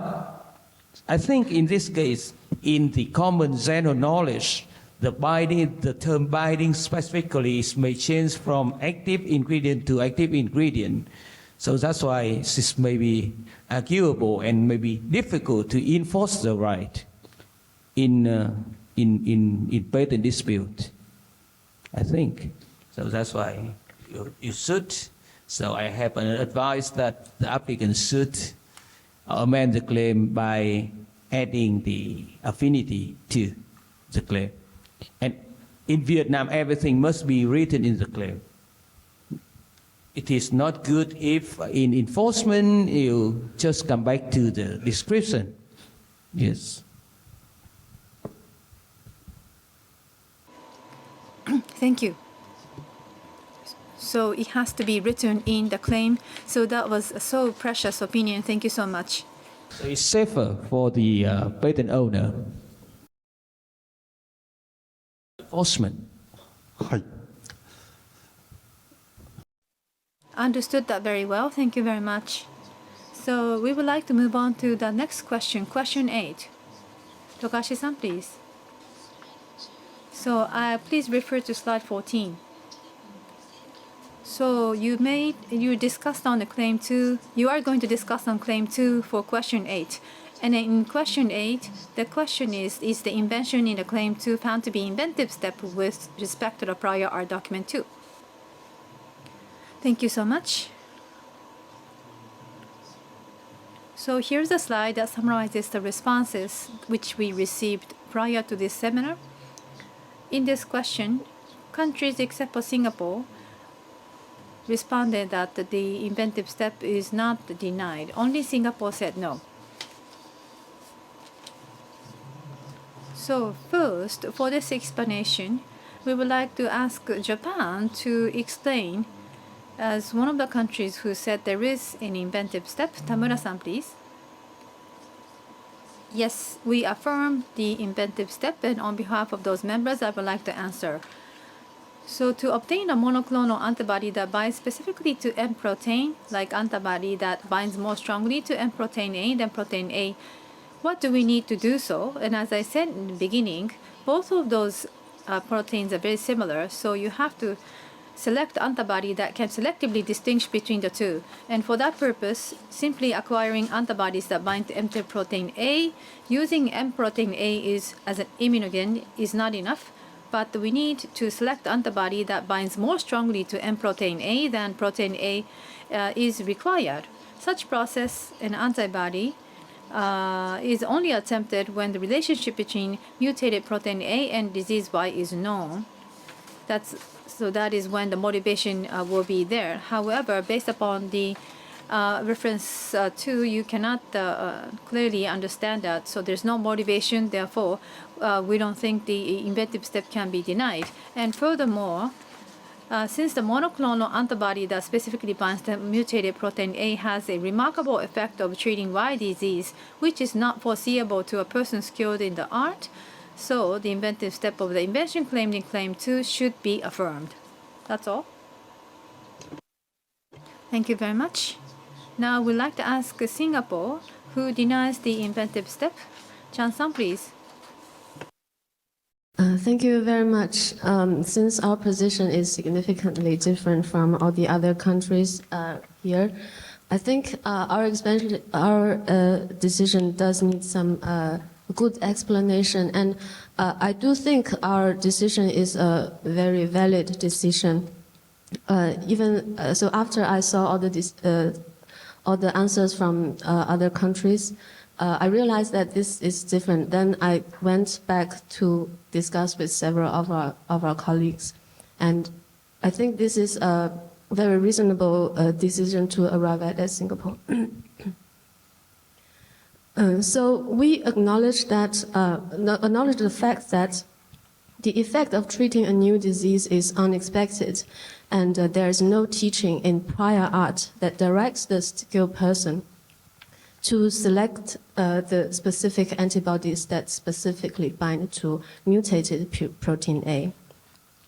C: I think in this case, in the common general knowledge, the term binding specifically may change from active ingredient to active ingredient. So that's why this may be arguable and may be difficult to enforce the right in patent dispute, I think. So that's why you should. So I have an advice that the applicant should amend the claim by adding the affinity to the claim. And in Vietnam, everything must be written in the claim. It is not good if in enforcement you just come back to the description. Yes.
A: Thank you. So it has to be written in the claim. So that was a so precious opinion. Thank you so much.
C: So it's safer for the patent owner. Enforcement.
B: はい。
A: Understood that very well. Thank you very much. So we would like to move on to the next question, question 8. Tokashi-san, please. So please refer to slide 14. So you discussed on the claim 2. You are going to discuss on claim 2 for question 8. And then in question 8, the question is the invention in the claim 2 found to be inventive step with respect to the prior art document 2? Thank you so much. So here's a slide that summarizes the responses which we received prior to this seminar. In this question, countries except for Singapore responded that the inventive step is not denied. Only Singapore said no. So first, for this explanation, we would like to ask Japan to explain as one of the countries who said there is an inventive step. Tamura-san, please. Yes, we affirm the inventive step, and on behalf of those members, I would like to answer. So to obtain a monoclonal antibody that binds specifically to M protein, like antibody that binds more strongly to M protein A than protein A, what do we need to do so? And as I said in the beginning, both of those proteins are very similar, so you have to select antibody that can selectively distinguish between the two. And for that purpose, simply acquiring antibodies that bind to M protein A, using M protein A as an immunogen is not enough, but we need to select antibody that binds more strongly to M protein A than protein A is required. Such process in antibody is only attempted when the relationship between mutated protein A and disease Y is known. So that is when the motivation will be there. However, based upon the reference 2, you cannot clearly understand that. So there's no motivation. Therefore, we don't think the inventive step can be denied. And furthermore, since the monoclonal antibody that specifically binds the mutated protein A has a remarkable effect of treating Y disease, which is not foreseeable to a person skilled in the art, so the inventive step of the invention claimed in Claim 2 should be affirmed. That's all. Thank you very much. Now we'd like to ask Singapore, who denies the inventive step. Chan-san, please.
F: Thank you very much. Since our position is significantly different from all the other countries here, I think our decision does need some good explanation, and I do think our decision is a very valid decision. So after I saw all the answers from other countries, I realized that this is different. Then I went back to discuss with several of our colleagues, and I think this is a very reasonable decision to arrive at Singapore. So we acknowledge the fact that the effect of treating a new disease is unexpected, and there is no teaching in prior art that directs the skilled person to select the specific antibodies that specifically bind to mutated protein A.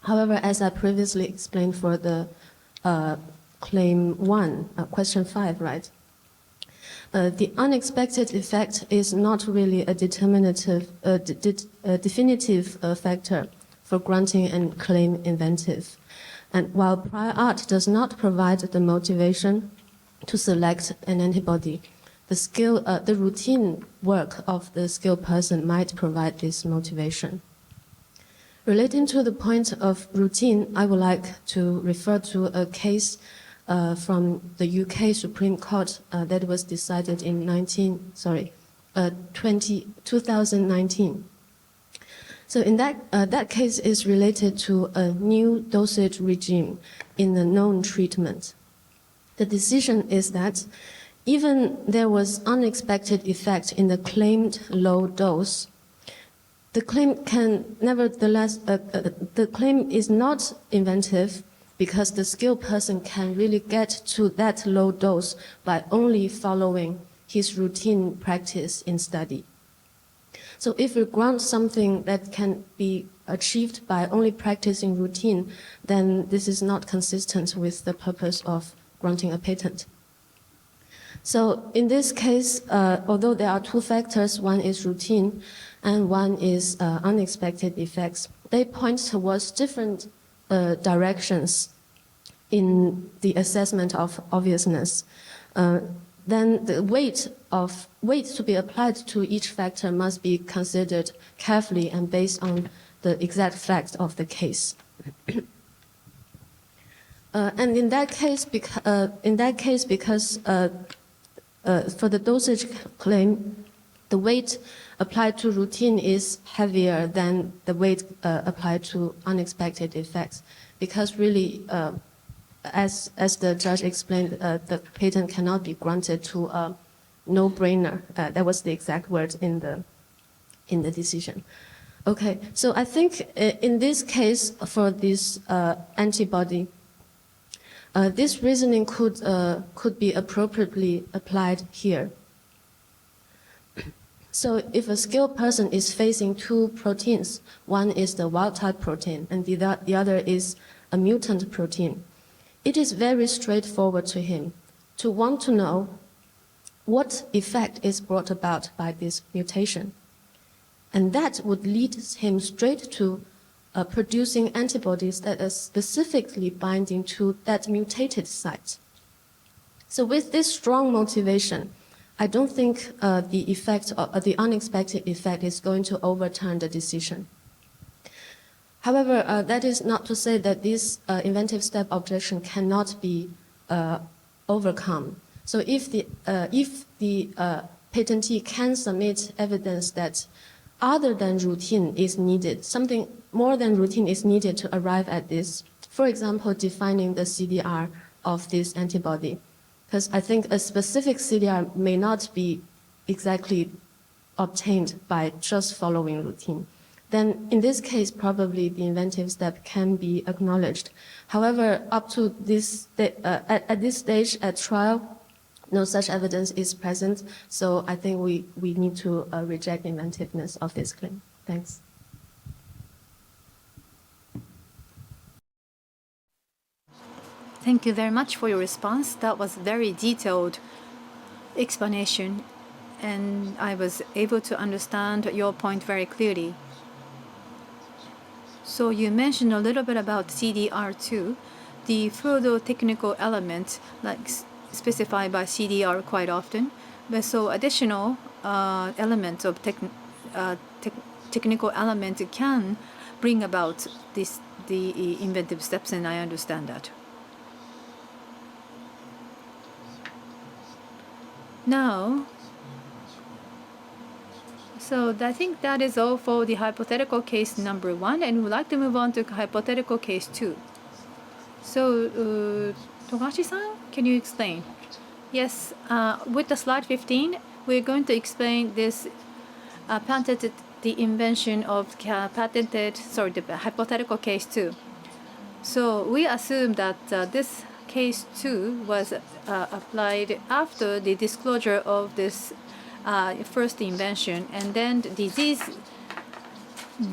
F: However, as I previously explained for the claim 1, question 5, right? The unexpected effect is not really a definitive factor for granting and claim inventive. And while prior art does not provide the motivation to select an antibody, the routine work of the skilled person might provide this motivation. Relating to the point of routine, I would like to refer to a case from the UK Supreme Court that was decided in 2019. So in that case is related to a new dosage regime in the known treatment. The decision is that even there was unexpected effect in the claimed low dose, the claim can nevertheless, the claim is not inventive because the skilled person can really get to that low dose by only following his routine practice in study. So if we grant something that can be achieved by only practicing routine, then this is not consistent with the purpose of granting a patent. So in this case, although there are two factors, one is routine and one is unexpected effects, they point towards different directions in the assessment of obviousness. Then the weight to be applied to each factor must be considered carefully and based on the exact facts of the case. And in that case, because for the dosage claim, the weight applied to routine is heavier than the weight applied to unexpected effects, because really, as the judge explained, the patent cannot be granted to a no-brainer. That was the exact word in the decision. Okay, so I think in this case for this antibody, this reasoning could be appropriately applied here. So if a skilled person is facing two proteins, one is the wild-type protein and the other is a mutant protein, it is very straightforward to him to want to know what effect is brought about by this mutation. And that would lead him straight to producing antibodies that are specifically binding to that mutated site. So with this strong motivation, I don't think the effect, the unexpected effect is going to overturn the decision. However, that is not to say that this inventive step objection cannot be overcome. So if the patentee can submit evidence that other than routine is needed, something more than routine is needed to arrive at this, for example, defining the CDR of this antibody, because I think a specific CDR may not be exactly obtained by just following routine. Then in this case, probably the inventive step can be acknowledged. However, up to this, at this stage at trial, no such evidence is present, so I think we need to reject the inventiveness of this claim. Thanks.
A: Thank you very much for your response. That was very detailed explanation, and I was able to understand your point very clearly. So you mentioned a little bit about CDR2, the further technical element, like specified by CDR quite often, but so additional elements of technical element can bring about the inventive steps, and I understand that. Now, so I think that is all for the hypothetical case number 1, and we'd like to move on to hypothetical case 2. So, Togashi-san, can you explain? Yes, with the slide 15, we're going to explain this the invention of the hypothetical case 2. So we assume that this case 2 was applied after the disclosure of this first invention, and then disease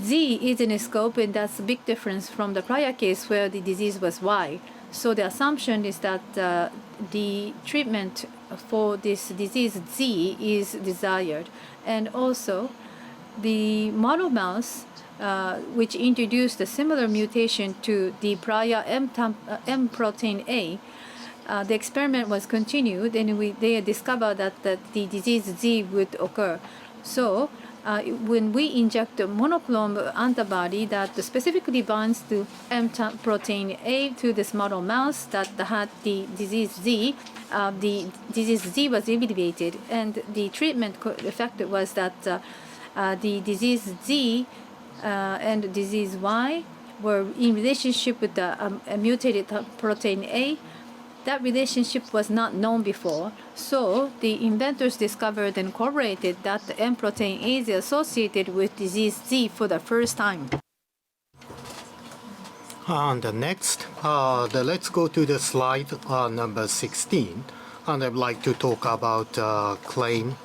A: Z is in scope, and that's a big difference from the prior case where the disease was Y. So the assumption is that the treatment for this disease Z is desired, and also the model mouse which introduced a similar mutation to the prior M protein A, the experiment was continued, and they discovered that the disease Z would occur. So when we inject a monoclonal antibody that specifically binds to M protein A to this model mouse that had the disease Z was alleviated, and the treatment effect was that the disease Z and disease Y were in relationship with the mutated protein A. That relationship was not known before, so the inventors discovered and corroborated that the M protein A is associated with disease Z for the first time.
B: And next, let's go to the slide number 16. And I'd like to talk about claim.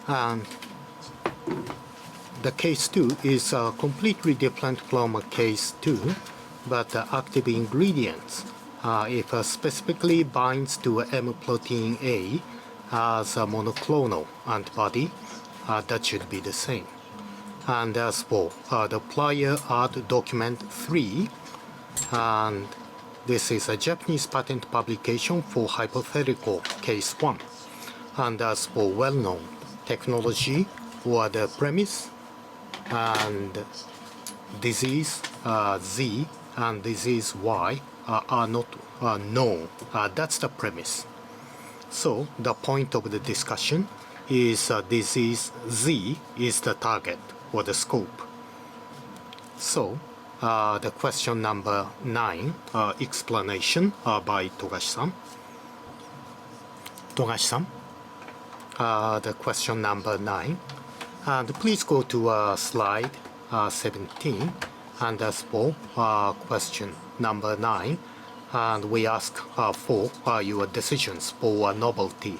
B: And the case 2 is completely different from case 2, but active ingredients, if specifically binds to M protein A as a monoclonal antibody, that should be the same. And as for the prior art document 3, and this is a Japanese patent publication for hypothetical case 1. And as for well-known technology or the premise, and disease Z and disease Y are not known. That's the premise. So the point of the discussion is disease Z is the target or the scope. So the question number 9, explanation by Togashi-san. Togashi-san, the question number 9. And please go to slide 17. And as for question number 9, and we ask for your decisions for novelty.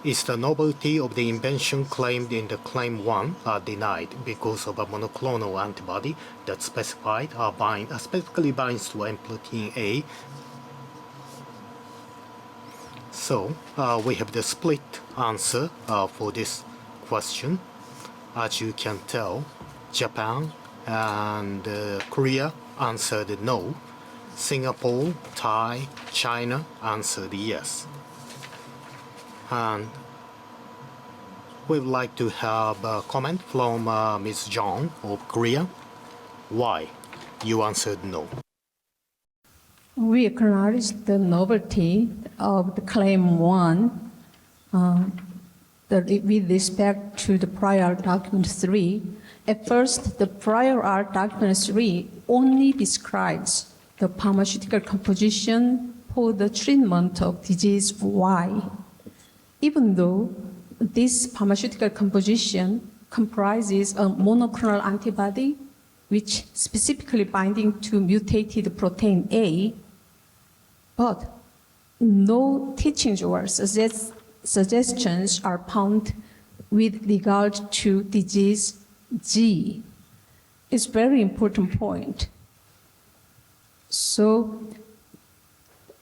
B: Is the novelty of the invention claimed in the claim 1 denied because of a monoclonal antibody that specifically binds to M protein A? So we have the split answer for this question. As you can tell, Japan and Korea answered no. Singapore, Thai, China answered yes. And we would like to have a comment from Ms. Jong of Korea. Why you answered no?
D: We acknowledge the novelty of the claim 1 with respect to the prior art document 3. At first, the prior art document 3 only describes the pharmaceutical composition for the treatment of disease Y. Even though this pharmaceutical composition comprises a monoclonal antibody which specifically binding to mutated protein A, but no teachings or suggestions are found with regard to disease G. It's a very important point. So,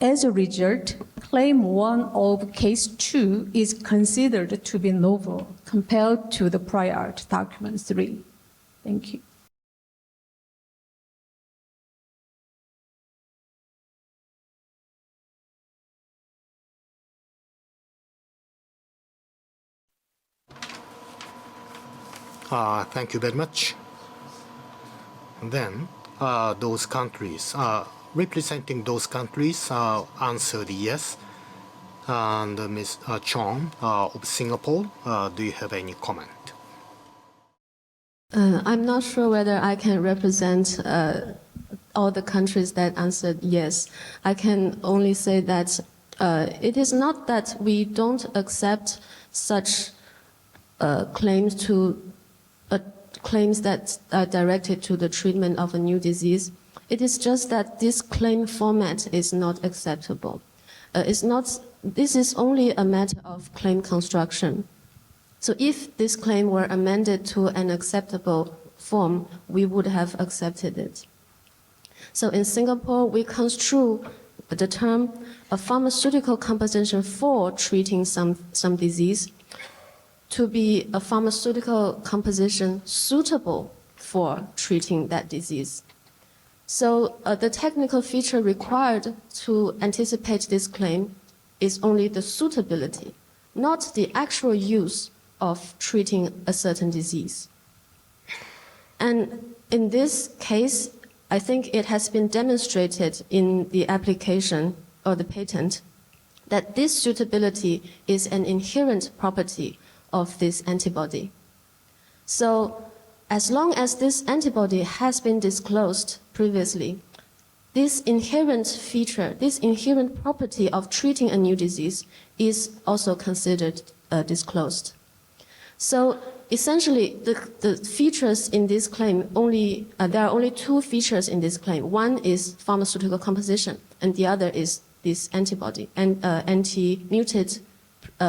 D: as a result, claim 1 of case 2 is considered to be novel compared to the prior art document 3. Thank you.
B: Thank you very much. Then those countries, representing those countries, answered yes. And Ms. Chong of Singapore, do you have any comment?
F: I'm not sure whether I can represent all the countries that answered yes. I can only say that it is not that we don't accept such claims that are directed to the treatment of a new disease. It is just that this claim format is not acceptable. This is only a matter of claim construction. So if this claim were amended to an acceptable form, we would have accepted it. So in Singapore, we construe the term a pharmaceutical composition for treating some disease to be a pharmaceutical composition suitable for treating that disease. So the technical feature required to anticipate this claim is only the suitability, not the actual use of treating a certain disease. And in this case, I think it has been demonstrated in the application or the patent that this suitability is an inherent property of this antibody. So as long as this antibody has been disclosed previously, this inherent feature, this inherent property of treating a new disease is also considered disclosed. So essentially, the features in this claim only, there are only two features in this claim. One is pharmaceutical composition, and the other is this antibody, and anti-mutant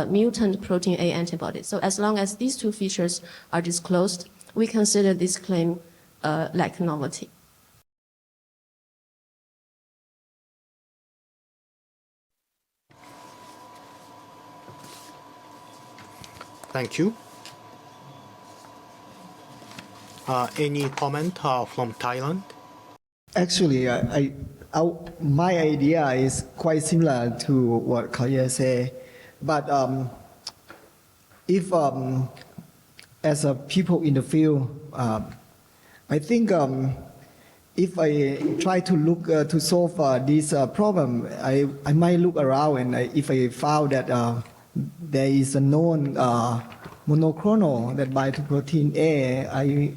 F: mutant protein A antibody. So as long as these two features are disclosed, we consider this claim like novelty.
B: Thank you. Any comment from Thailand?
G: Actually, my idea is quite similar to what Korea say, but if as a people in the field, I think if I try to look to solve this problem, I might look around, and if I found that there is a known monoclonal that binds to protein A,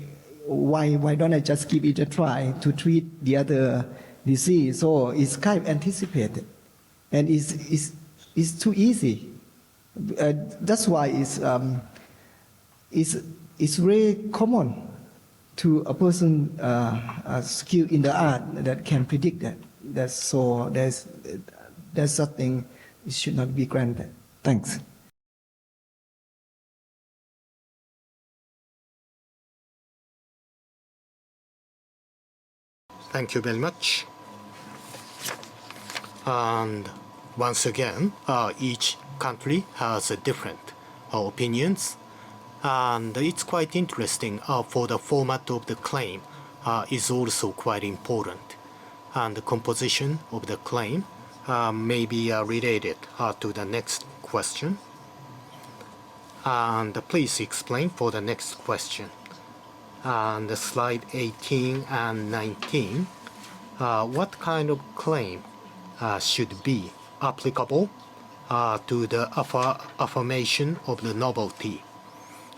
G: why don't I just give it a try to treat the other disease? So it's kind of anticipated, and it's too easy. That's why it's very common to a person skilled in the art that can predict that. There's something it should not be granted. Thanks.
B: Thank you very much. And once again, each country has different opinions, and it's quite interesting for the format of the claim is also quite important, and the composition of the claim may be related to the next question. And please explain for the next question. And slide 18 and 19, what kind of claim should be applicable to the affirmation of the novelty?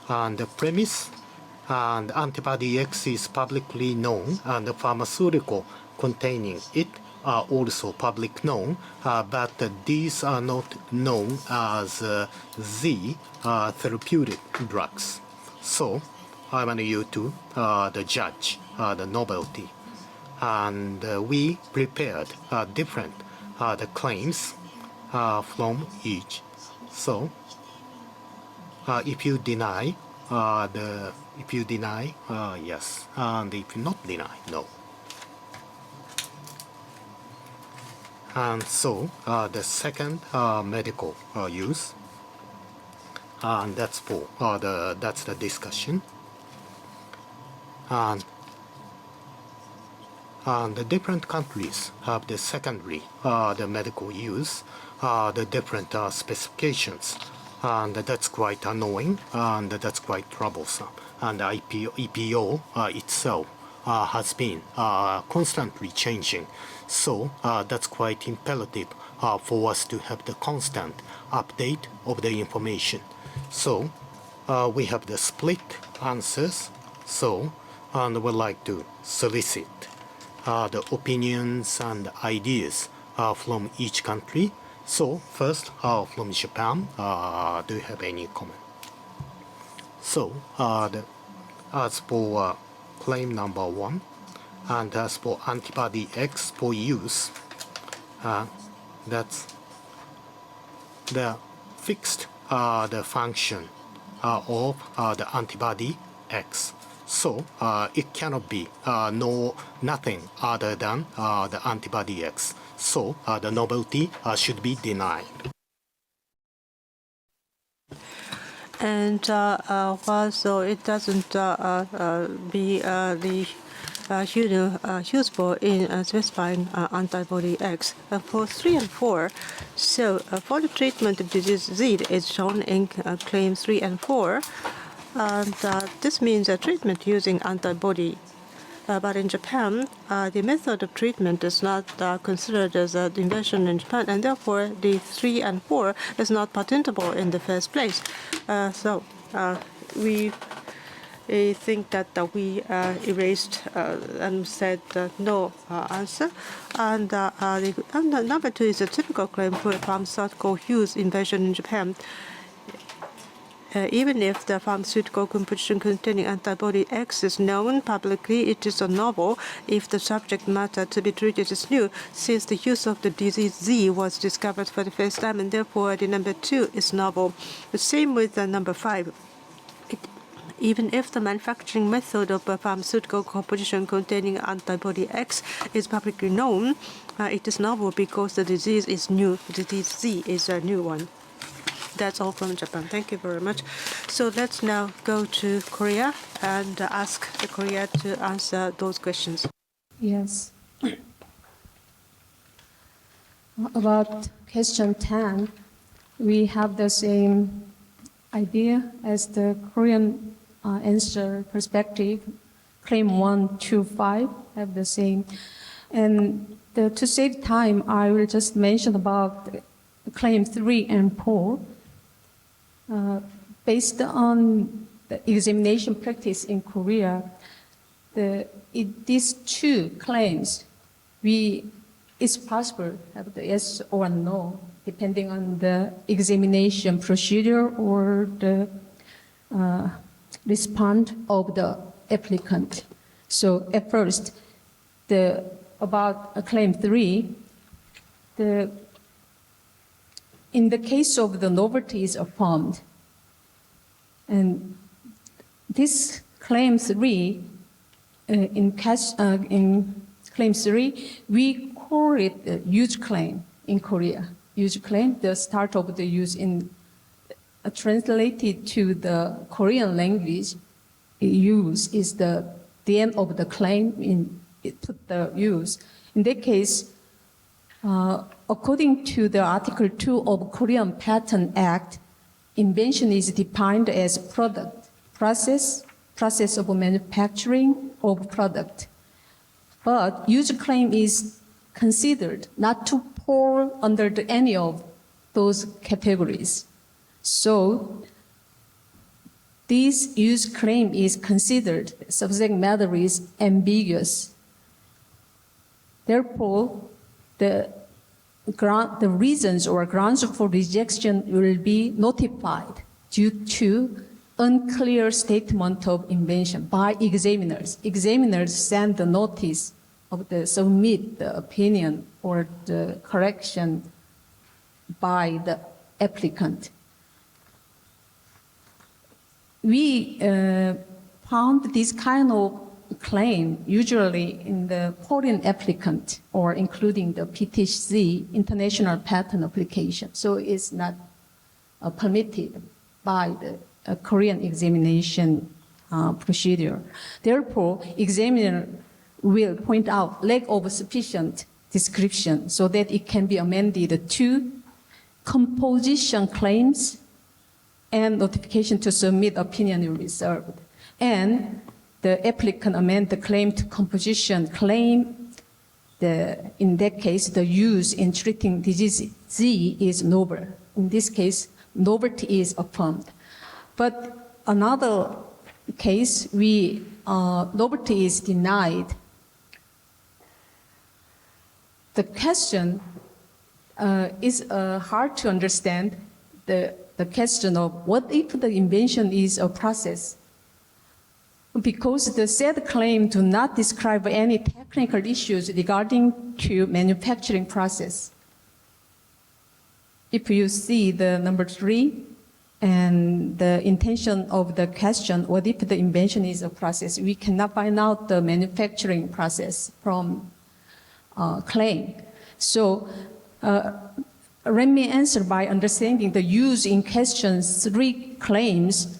B: And the premise and antibody X is publicly known, and the pharmaceutical containing it are also public known, but these are not known as the therapeutic drugs. So I want you to the judge the novelty, and we prepared different the claims from each. So if you deny yes, and if you not deny, no. And so the second medical use, and that's for that's the discussion. And the different countries have the secondary, the medical use, the different specifications, and that's quite annoying, and that's quite troublesome. And the EPO itself has been constantly changing, so that's quite imperative for us to have the constant update of the information. So we have the split answers. So and would like to solicit the opinions and ideas from each country. So first, from Japan, do you have any comment? So as for claim number 1, and as for antibody X for use, that's the fixed the function of the antibody X. So it cannot be nothing other than the antibody X. So the novelty should be denied.
E: And so it doesn't be useful in specifying antibody X. For 3 and 4, so for the treatment of disease Z is shown in claim 3 and 4. And this means a treatment using antibody. But in Japan, the method of treatment is not considered as an invention in Japan, and therefore the 3 and 4 is not patentable in the first place. So we think that we erased and said no answer. And number 2 is a typical claim for pharmaceutical use invention in Japan. even if the pharmaceutical composition containing antibody X is known publicly, it is a novel if the subject matter to be treated is new, since the use of the disease Z was discovered for the first time, and therefore the number 2 is novel. The same with the number 5. Even if the manufacturing method of a pharmaceutical composition containing antibody X is publicly known, it is novel because the disease is new. Disease Z is a new one. That's all from Japan. Thank you very much. So let's now go to Korea and ask the Korea to answer those questions.
F: Yes. About question 10, we have the same idea as the Korean answer perspective. Claim 1, 2, 5 have the same. And to save time, I will just mention about claim 3 and 4. Based on the examination practice in Korea, these two claims, it's possible to have the yes or no, depending on the examination procedure or the response of the applicant. So at first, about claim 3, in the case of the novelty is affirmed, and this claim 3, in claim 3, we call it use claim in Korea. Use claim, the start of the use in translated to the Korean language, use is the end of the claim in the use. In that case, according to the Article 2 of Korean Patent Act, invention is defined as product, process of manufacturing of product. But use claim is considered not to fall under any of those categories. So this use claim is considered, subject matter is ambiguous. Therefore, the reasons or grounds for rejection will be notified due to unclear statement of invention by examiners. Examiners send the notice of submit the opinion or the correction by the applicant. We found this kind of claim usually in the foreign applicant or including the PTC, international patent application. So it's not permitted by the Korean examination procedure. Therefore, examiner will point out lack of sufficient description so that it can be amended to composition claims and notification to submit opinion reserved. And the applicant amend the claim to composition claim. In that case, the use in treating disease Z is novel. In this case, novelty is affirmed. But another case, novelty is denied. The question is hard to understand. The question of what if the invention is a process? Because the said claim do not describe any technical issues regarding to manufacturing process. If you see the number 3 and the intention of the question, what if the invention is a process? We cannot find out the manufacturing process from claim. So let me answer by understanding the use in question 3 claims,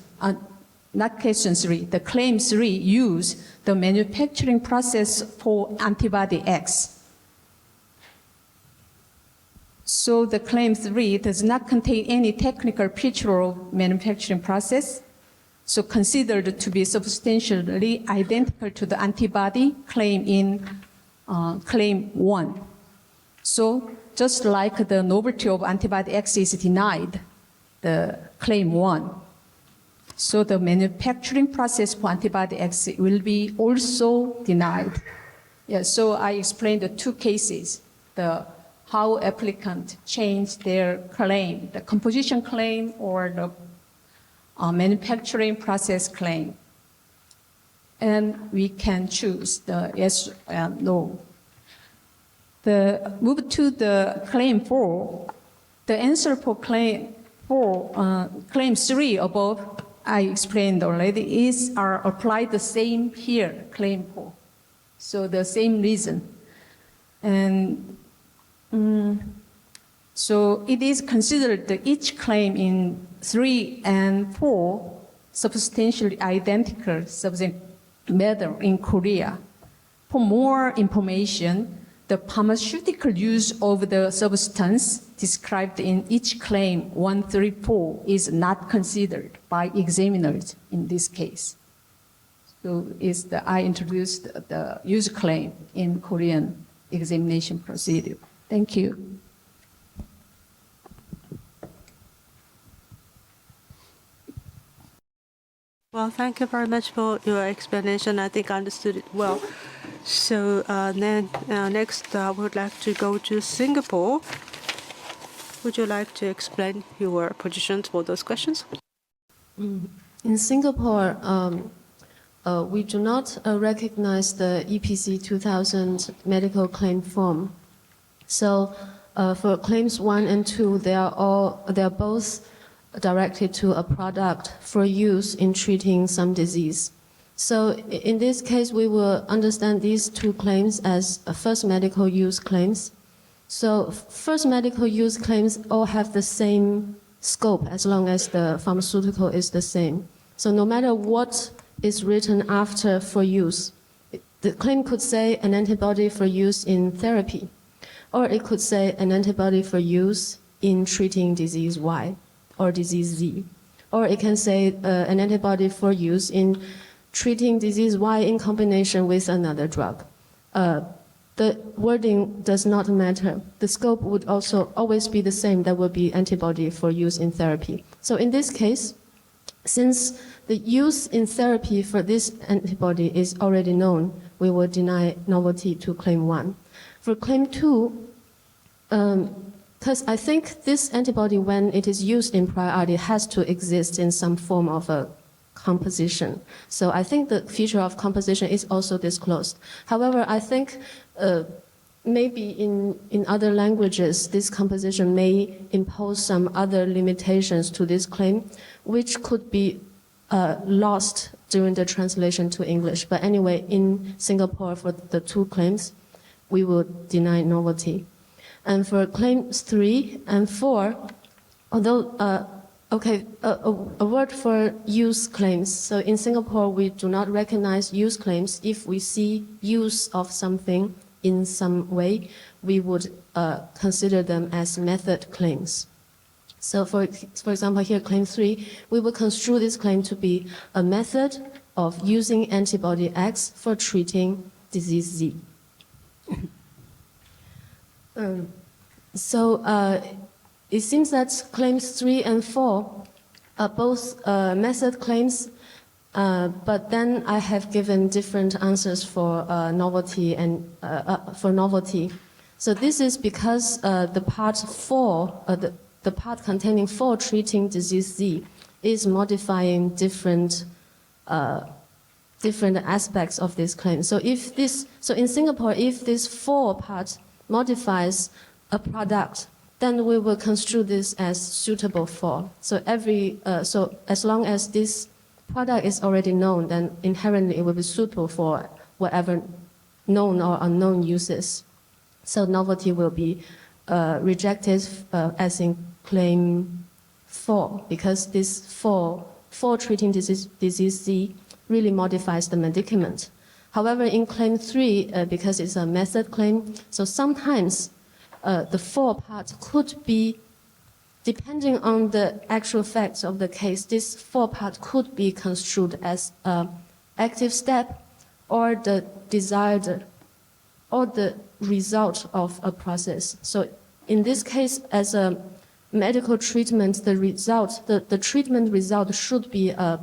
F: not question 3, the claim 3 use the manufacturing process for antibody X. So the claim 3 does not contain any technical feature of manufacturing process, so considered to be substantially identical to the antibody claim in claim 1. So just like the novelty of antibody X is denied, the claim 1. So the manufacturing process for antibody X will be also denied. Yeah, so I explained the 2 cases, how applicant changed their claim, the composition claim or the
D: manufacturing process claim. And we can choose the yes and no. Move to the claim 4. The answer for claim 4, claim 3 above, I explained already, are applied the same here, claim 4. So the same reason. And so it is considered that each claim in 3 and 4 substantially identical subject matter in Korea. For more information, the pharmaceutical use of the substance described in each claim 134 is not considered by examiners in this case. So I introduced the use claim in Korean examination procedure. Thank you.
E: Well, thank you very much for your explanation. I think I understood it well. So then next, I would like to go to Singapore. Would you like to explain your positions for those questions?
F: In Singapore, we do not recognize the EPC 2000 medical claim form. So for claims 1 and 2, they are both directed to a product for use in treating some disease. So in this case, we will understand these two claims as first medical use claims. So first medical use claims all have the same scope as long as the pharmaceutical is the same. So no matter what is written after for use, the claim could say an antibody for use in therapy, or it could say an antibody for use in treating disease Y or disease Z, or it can say an antibody for use in treating disease Y in combination with another drug. The wording does not matter. The scope would also always be the same. That would be antibody for use in therapy. So in this case, since the use in therapy for this antibody is already known, we will deny novelty to claim 1. For claim 2, because I think this antibody, when it is used in priority, has to exist in some form of a composition. So I think the feature of composition is also disclosed. However, I think maybe in other languages, this composition may impose some other limitations to this claim, which could be lost during the translation to English. But anyway, in Singapore, for the two claims, we will deny novelty. And for claims 3 and 4, although, a word for use claims. So in Singapore, we do not recognize use claims. If we see use of something in some way, we would consider them as method claims. So for example, here, claim 3, we will construe this claim to be a method of using antibody X for treating disease Z. It seems that claims 3 and 4 are both method claims, but then I have given different answers for novelty and for novelty. So this is because the part 4, the part containing 4 treating disease Z, is modifying different aspects of this claim. So in Singapore, if this 4 part modifies a product, then we will construe this as suitable for. So as long as this product is already known, then inherently it will be suitable for whatever known or unknown uses. So novelty will be rejected as in claim 4, because this 4 treating disease Z really modifies the medicament. However, in claim 3, because it's a method claim, so sometimes the 4 part could be, depending on the actual facts of the case, this 4 part could be construed as an active step or the desired or the result of a process. So in this case, as a medical treatment, the treatment result should be a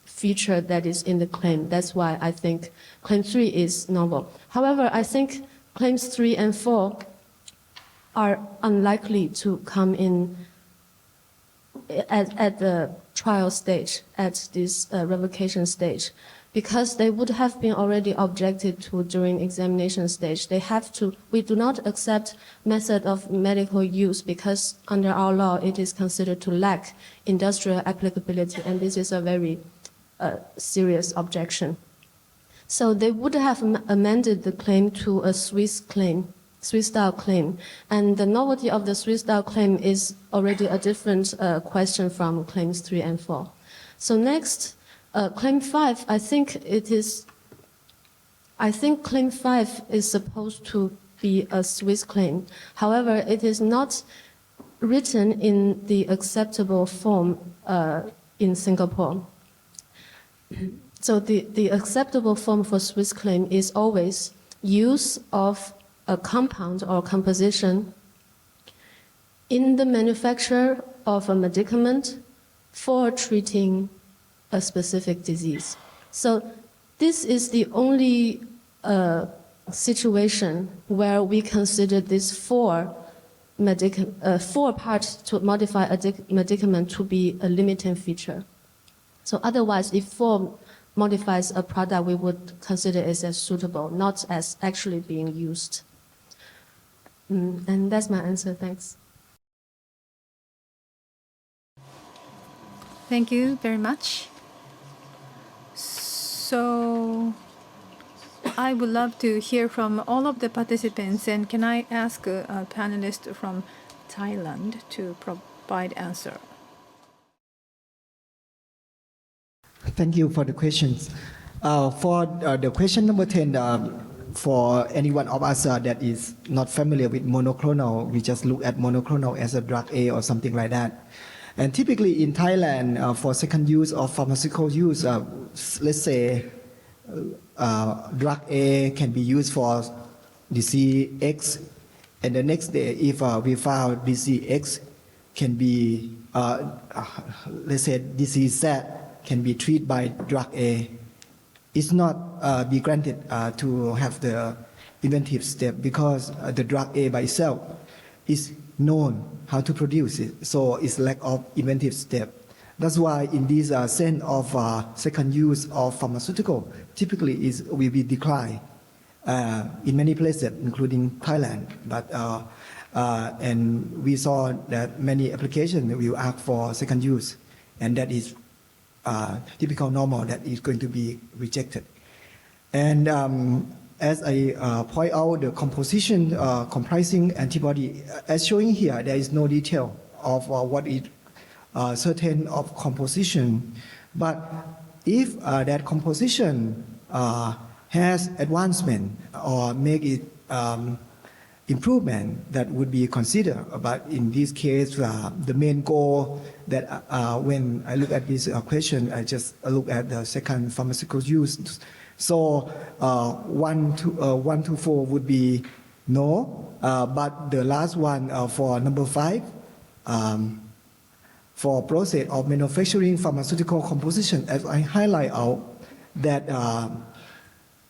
F: feature that is in the claim. That's why I think claim 3 is novel. However, I think claims 3 and 4 are unlikely to come in at the trial stage, at this revocation stage, because they would have been already objected to during examination stage. We do not accept method of medical use because under our law it is considered to lack industrial applicability, and this is a very serious objection. So they would have amended the claim to a Swiss-style claim. And the novelty of the Swiss-style claim is already a different question from claims 3 and 4. So next, claim 5, I think claim 5 is supposed to be a Swiss claim. However, it is not written in the acceptable form in Singapore. So the acceptable form for Swiss claim is always use of a compound or composition in the manufacture of a medicament for treating a specific disease. So this is the only situation where we consider these four parts to modify a medicament to be a limiting feature. So otherwise, if 4 modifies a product, we would consider it as suitable, not as actually being used. And that's my answer. Thanks.
A: Thank you very much. So I would love to hear from all of the participants, and can I ask a panelist from Thailand to provide answer?
G: Thank you for the questions. For the question number 10, for any one of us that is not familiar with monoclonal, we just look at monoclonal as a drug A or something like that. And typically in Thailand, for second use or pharmaceutical use, let's say drug A can be used for disease X, and the next day, if we found disease X can be, let's say disease Z can be treated by drug A, it's not be granted to have the inventive step because the drug A by itself is known how to produce it, so it's lack of inventive step. That's why in this sense of second use of pharmaceutical, typically will be declined in many places, including Thailand. But and we saw that many applications will ask for second use, and that is typical normal that is going to be rejected. And as I point out, the composition comprising antibody, as showing here, there is no detail of what is certain of composition. But if that composition has advancement or make it improvement, that would be considered. But in this case, the main goal that when I look at this question, I just look at the second pharmaceutical use. So 1 to 4 would be no, but the last one for number 5, for process of manufacturing pharmaceutical composition, as I highlight out, that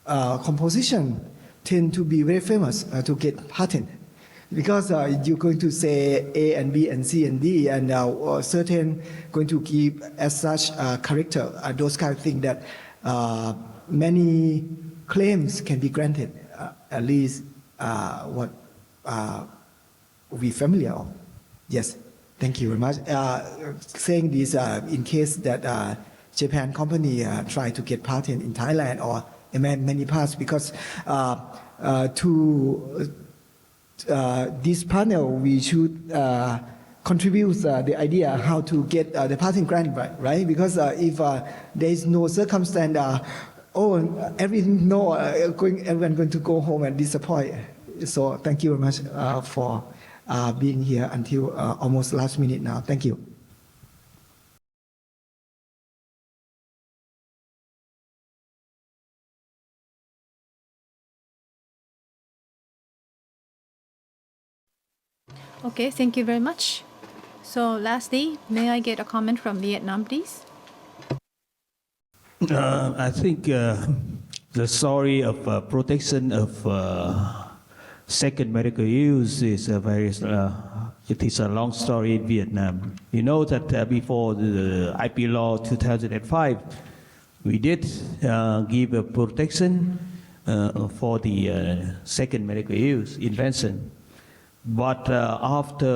G: composition tend to be very famous to get patent, because you're going to say A and B and C and D, and certain going to keep as such character, those kind of things that many claims can be granted, at least what we familiar of. Yes, thank you very much. Saying this in case that Japan company try to get patent in Thailand or in many parts, because to this panel we should contribute the idea how to get the patent grant, right? Because if there is no circumstance, everything everyone going to go home and disappoint. So thank you very much for being here until almost last minute now. Thank you.
A: Okay, thank you very much. So lastly, may I get a comment from Vietnam, please?
C: I think the story of protection of second medical use is very It is a long story in Vietnam. You know that before the IP law 2005, we did give a protection for the second medical use invention. But after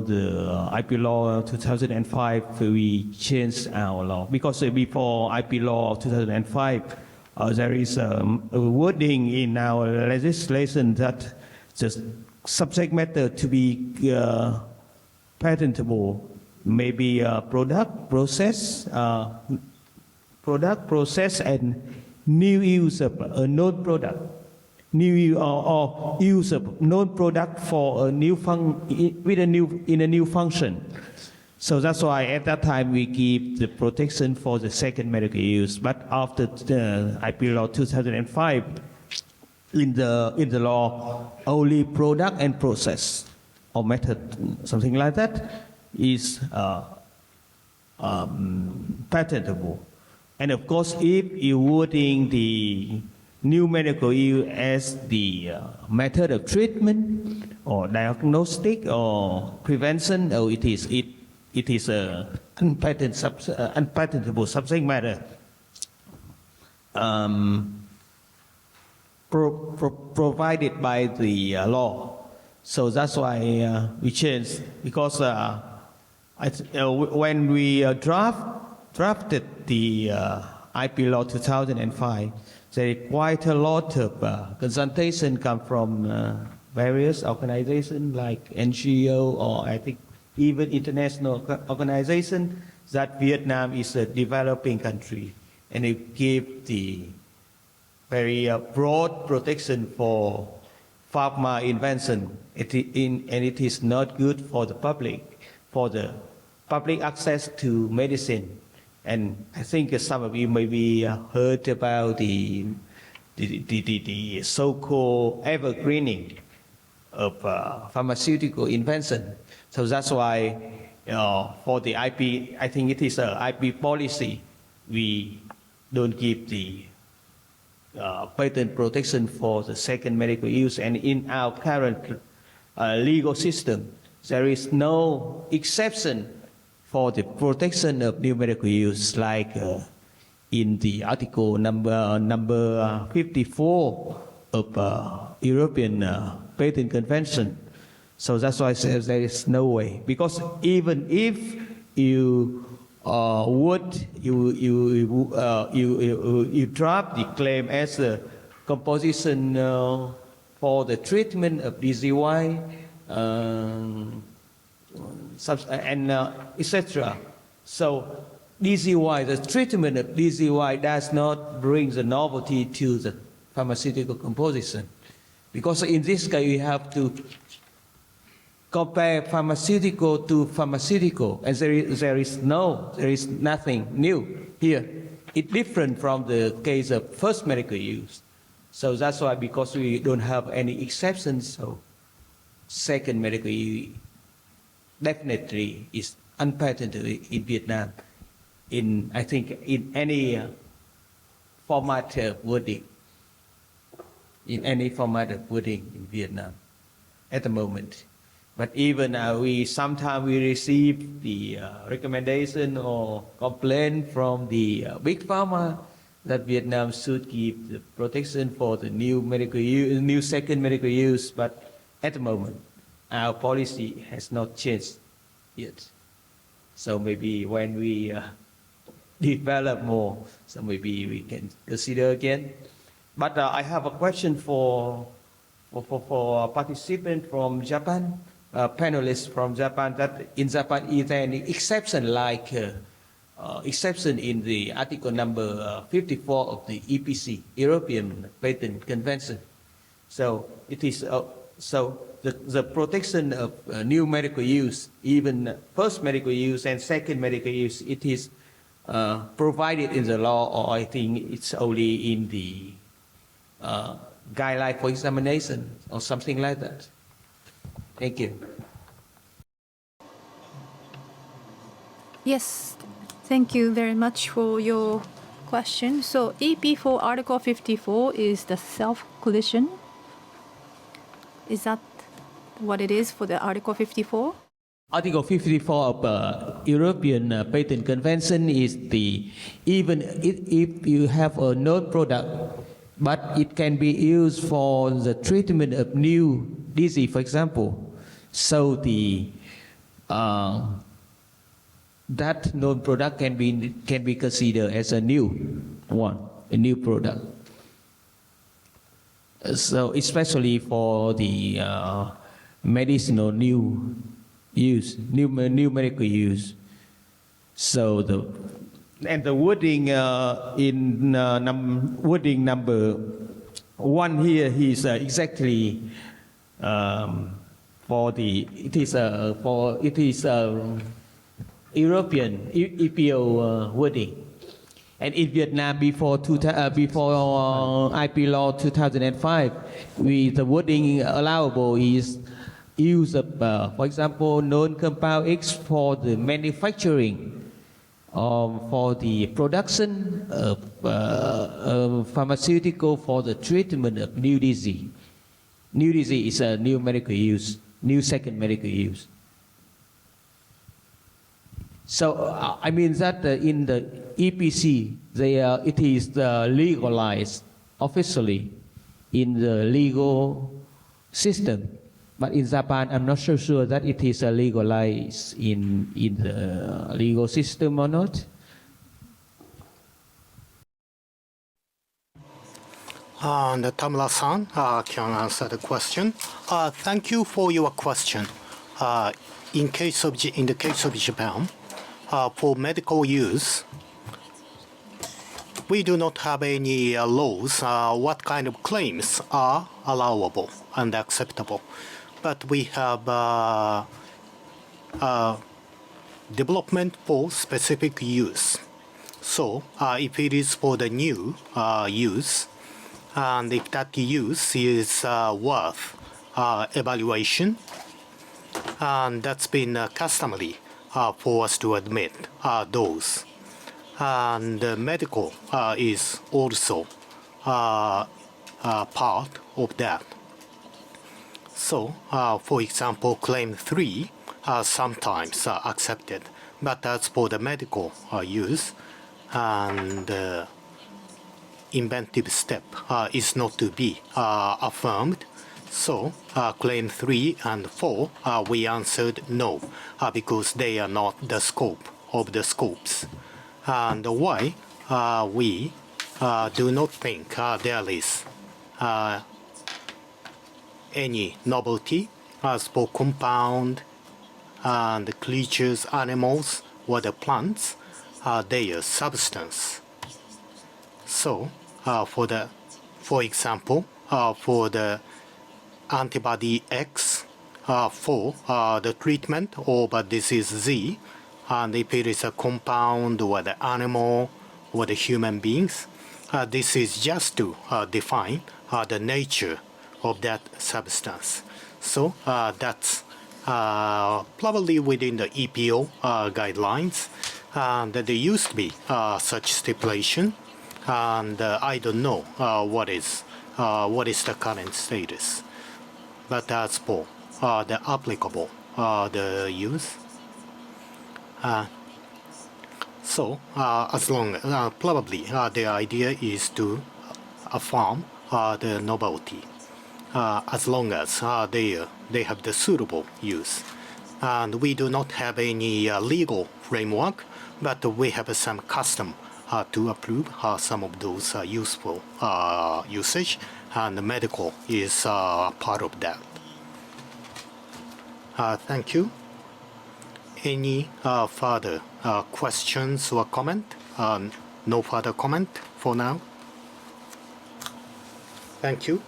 C: the IP law 2005, we changed our law. Because before IP law of 2005, there is a wording in our legislation that the subject matter to be patentable may be product, process, and new use of a known product. New or use of known product for a new in a new function. So that's why at that time we give the protection for the second medical use. But after the IP law 2005, in the law, only product and process or method, something like that, is patentable. And of course, if you wording the new medical use as the method of treatment or diagnostic or prevention, or it is a unpatentable subject matter provided by the law. So that's why we changed, because when we drafted the IP law 2005, there is quite a lot of consultation come from various organizations like NGO, or I think even international organizations, that Vietnam is a developing country and it gives the very broad protection for pharma invention. And it is not good for the public access to medicine. And I think some of you maybe heard about the so-called evergreening of pharmaceutical invention. So that's why for the IP, I think it is an IP policy. We don't give the patent protection for the second medical use. And in our current legal system, there is no exception for the protection of new medical use, like in the article number 54 of European Patent Convention. So that's why I say there is no way, because even if you draft the claim as a composition for the treatment of DZY, and etc. So DZY, the treatment of DZY does not bring the novelty to the pharmaceutical composition, because in this case you have to compare pharmaceutical to pharmaceutical, and there is nothing new here. It's different from the case of first medical use. So that's why, because we don't have any exceptions, so second medical use definitely is unpatentable in Vietnam, I think in any format of wording, in Vietnam at the moment. But even sometimes we receive the recommendation or complaint from the big pharma that Vietnam should give the protection for the new second medical use. But at the moment, our policy has not changed yet. So maybe when we develop more, so maybe we can consider again. But I have a question for participant from Japan, panelists from Japan. That in Japan, is there any exception, like exception in the article number 54 of the EPC, European Patent Convention? So it is the protection of new medical use, even first medical use and second medical use, it is provided in the law, or I think it's only in the guideline for examination or something like that. Thank you.
A: Yes, thank you very much for your question. So EP for Article 54 is the self-collision. Is that what it is for the Article 54?
C: Article 54 of European Patent Convention is even if you have a known product, but it can be used for the treatment of new disease, for example. So that known product can be considered as a new one, a new product. So especially for the medicinal new medical use. So the wording in wording number 1 here is exactly for the it is European EPO wording. And in Vietnam, before IP law 2005, the wording allowable is use of, for example, known compound X for the manufacturing, for the production of pharmaceutical for the treatment of new disease. New disease is a new medical use, new second medical use. So I mean that in the EPC, it is legalized officially in the legal system. But in Japan, I'm not so sure that it is legalized in the legal system or not.
B: And Tamura-san can answer the question. Thank you for your question. In the case of Japan, for medical use, we do not have any laws what kind of claims are allowable and acceptable. But we have development for specific use. So if it is for the new use, and if that use is worth evaluation, and that's been customary for us to admit those. And medical is also part of that. So, for example, claim 3 are sometimes accepted, but that's for the medical use, and inventive step is not to be affirmed. So, claim 3 and 4, we answered no, because they are not the scope of the scopes. And why we do not think there is any novelty as for compound and creatures, animals, or the plants, their substance. So, for example, for the antibody X for the treatment over disease Z, and if it is a compound or the animal or the human beings, this is just to define the nature of that substance. So that's probably within the EPO guidelines, and there used to be such stipulation, and I don't know what is the current status. But that's for the applicable the use. So as long probably the idea is to affirm the novelty, as long as they have the suitable use. And we do not have any legal framework, but we have some custom to approve some of those useful usage, and the medical is part of that. Thank you. Any further questions or comment? No further comment for now. Thank you.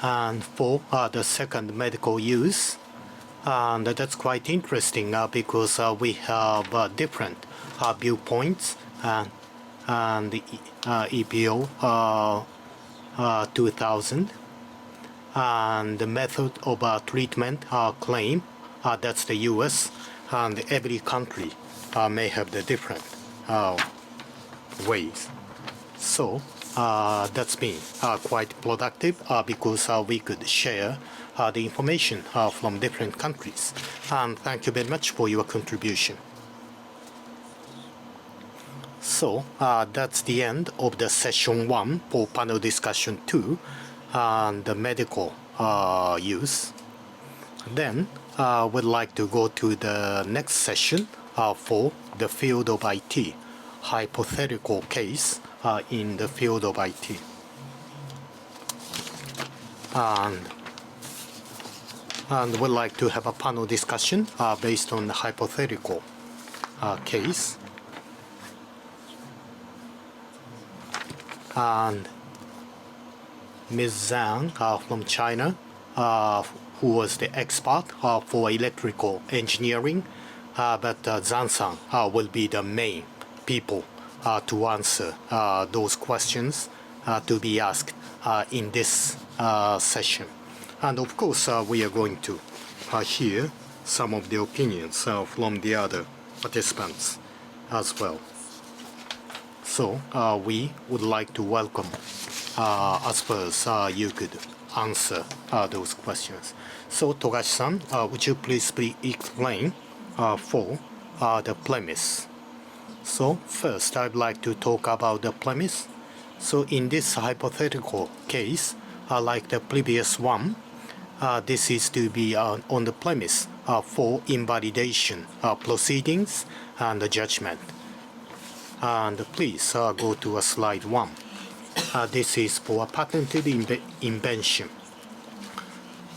B: And for the second medical use, and that's quite interesting because we have different viewpoints, and the EPO 2000 and the method of treatment claim, that's the US, and every country may have the different ways. So that's been quite productive because we could share the information from different countries. And thank you very much for your contribution. So that's the end of the session 1 for panel discussion 2 and the medical use. Then we'd like to go to the next session for the field of IT, hypothetical case in the field of IT. And we'd like to have a panel discussion based on the hypothetical case. And Ms. Zhang from China, who was the expert for electrical engineering, but Zhang-san will be the main people to answer those questions to be asked in this session. And of course, we are going to hear some of the opinions from the other participants as well. So we would like to welcome as far as you could answer those questions. So Togashi-san, would you please explain for the premise? So first, I'd like to talk about the premise. So in this hypothetical case, like the previous one, this is to be on the premise for invalidation proceedings and the judgment. And please go to slide 1. This is for a patented invention.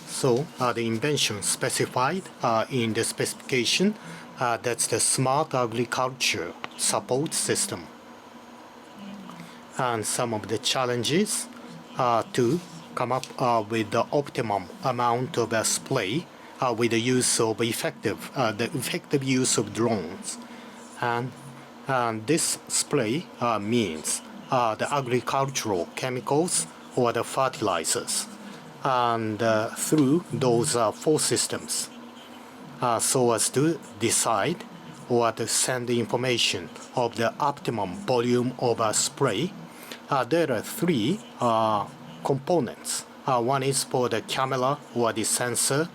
B: So the invention specified in the specification, that's the smart agriculture support system. And some of the challenges to come up with the optimum amount of spray with the use of the effective use of drones. And this spray means the agricultural chemicals or the fertilizers, and through those 4 systems, so as to decide or to send the information of the optimum volume of a spray. There are 3 components. One is for the camera or the sensor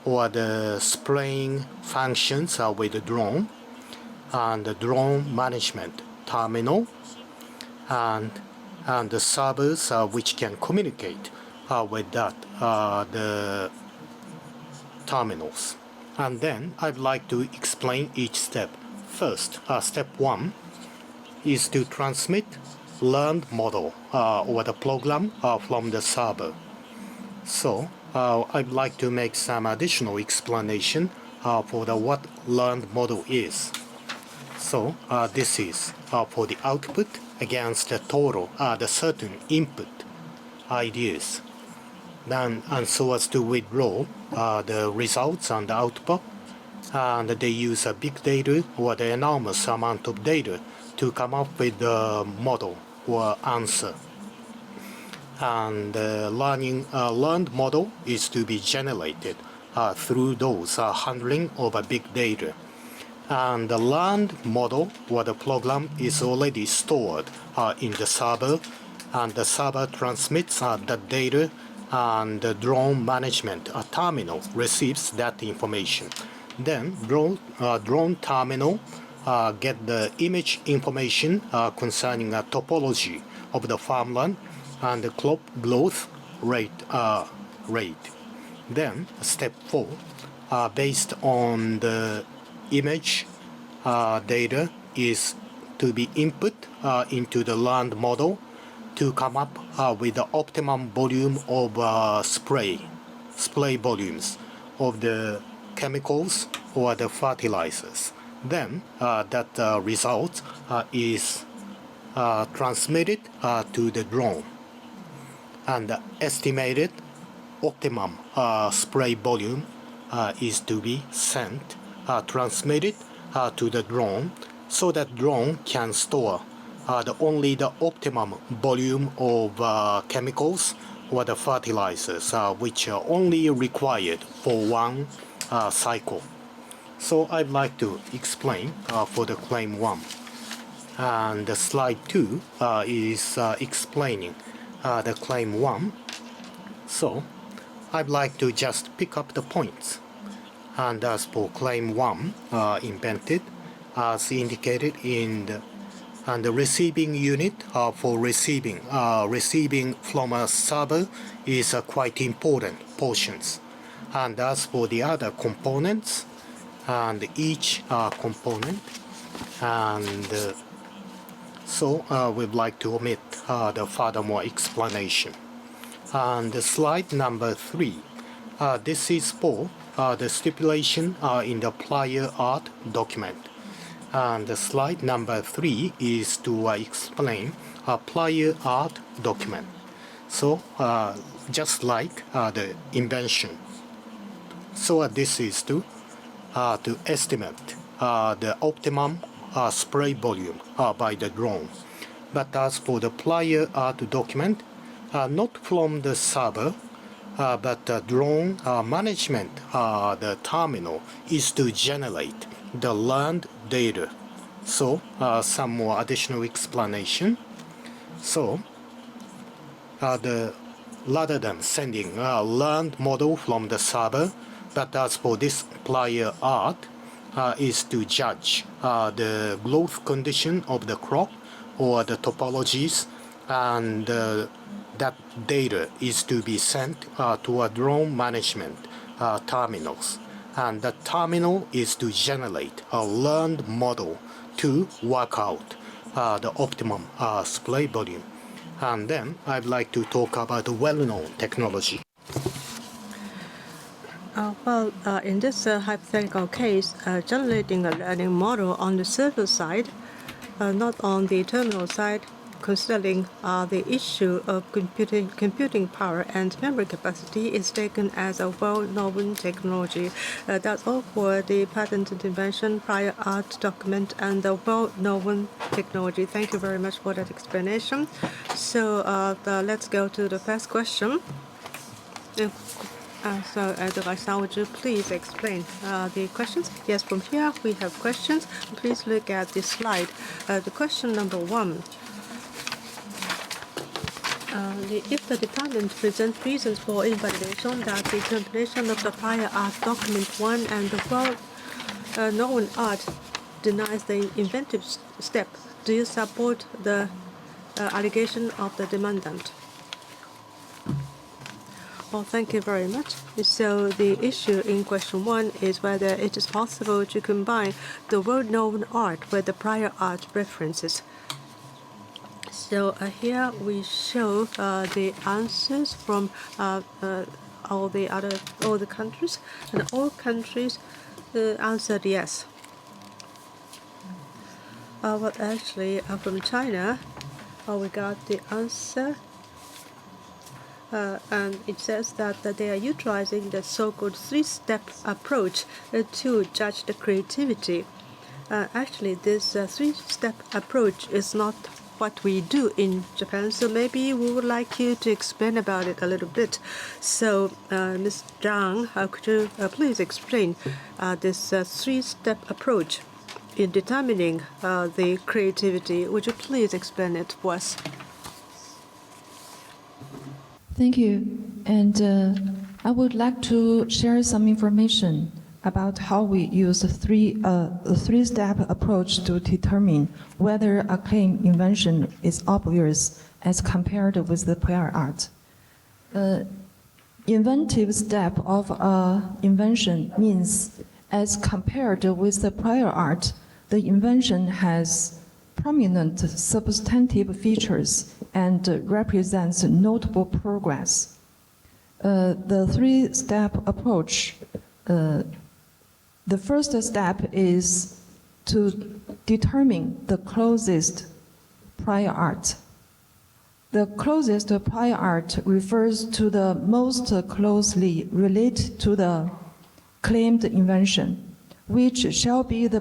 B: or the spraying functions with the drone, and the drone management terminal, and the servers which can communicate with that the terminals. And then I'd like to explain each step. First, step 1 is to transmit learned model or the program from the server. So I'd like to make some additional explanation for what learned model is. So this is for the output against the total, the certain input ideas. Then, and so as to withdraw the results and the output, and they use a big data or the enormous amount of data to come up with the model or answer. And the learned model is to be generated through those handling of a big data. And the learned model or the program is already stored in the server, and the server transmits that data, and the drone management terminal receives that information. Then drone terminal get the image information concerning a topology of the farmland and the crop growth rate. Then step 4, based on the image data, is to be input into the learned model to come up with the optimum volume of spray volumes of the chemicals or the fertilizers. Then that result is transmitted to the drone, and the estimated optimum spray volume is to be sent, transmitted to the drone, so that drone can store only the optimum volume of chemicals or the fertilizers which are only required for one cycle. So I'd like to explain for the claim 1. And the slide 2 is explaining the claim 1. So I'd like to just pick up the points. And as for claim 1, invented, as indicated in the receiving unit for receiving from a server is quite important portions. And as for the other components, and each component, and so we'd like to omit the furthermore explanation. And slide number 3, this is for the stipulation in the prior art document. And the slide number 3 is to explain a prior art document. So just like the invention. So this is to estimate the optimum spray volume by the drone. But as for the prior art document, not from the server, but the drone management, the terminal is to generate the learned data. So some more additional explanation. So rather than sending a learned model from the server, but as for this prior art is to judge the growth condition of the crop or the topologies, and that data is to be sent to a drone management terminals. And the terminal is to generate a learned model to work out the optimum spray volume. And then I'd like to talk about the well-known technology.
E: In this hypothetical case, generating a learning model on the server side, not on the terminal side, considering the issue of computing power and memory capacity is taken as a well-known technology. That's all for the patented invention, prior art document, and the well-known technology. Thank you very much for that explanation. So let's go to the first question. So, Dogai-san, would you please explain the questions? Yes, from here we have questions. Please look at this slide. The question number 1. If the department presents reasons for invalidation that the combination of the prior art document 1 and the well-known art denies the inventive step, do you support the allegation of the demandant? Well, thank you very much. So the issue in question 1 is whether it is possible to combine the well-known art with the prior art references. So here we show the answers from all the countries, and all countries answered yes. But actually, from China, we got the answer. And it says that they are utilizing the so-called 3-step approach to judge the creativity. Actually, this 3-step approach is not what we do in Japan, so maybe we would like you to explain about it a little bit. So, Ms. Zhang, could you please explain this 3-step approach in determining the creativity? Would you please explain it for us?
H: Thank you. And I would like to share some information about how we use a three-step approach to determine whether a claim invention is obvious as compared with the prior art. Inventive step of an invention means as compared with the prior art, the invention has prominent substantive features and represents notable progress. The three-step approach, the first step is to determine the closest prior art. The closest prior art refers to the most closely related to the claimed invention, which shall be the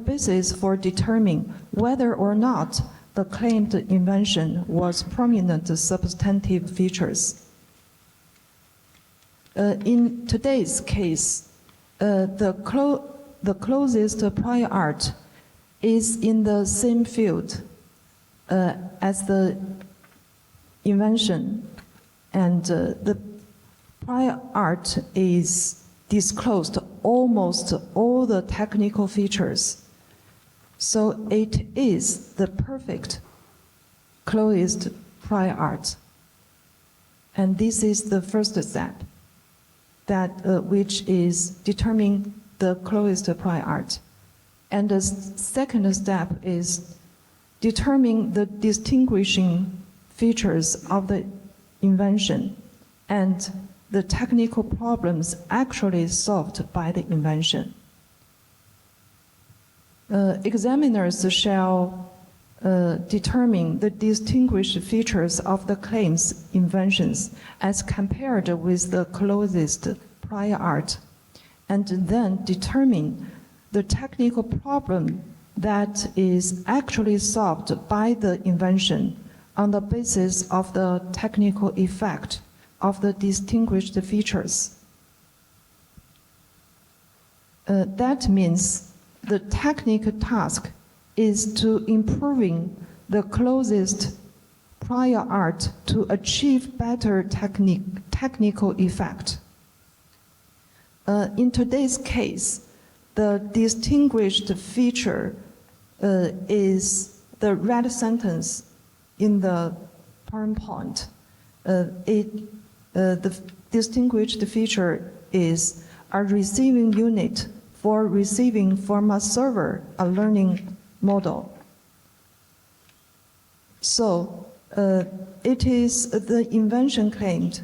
H: basis for determining whether or not the claimed invention was prominent substantive features. In today's case, the closest prior art is in the same field as the invention, and prior art is disclosed almost all the technical features. So it is the perfect closed prior art. And this is the first step, that which is determining the closed prior art. And the second step is determining the distinguishing features of the invention and the technical problems actually solved by the invention. Examiners shall determine the distinguished features of the claim's inventions as compared with the closest prior art, and then determine the technical problem that is actually solved by the invention on the basis of the technical effect of the distinguished features. That means the technical task is to improving the closest prior art to achieve better technical effect. In today's case, the distinguished feature is the red sentence in the PowerPoint. The distinguished feature is a receiving unit for receiving from a server a learning model. So it is the invention claimed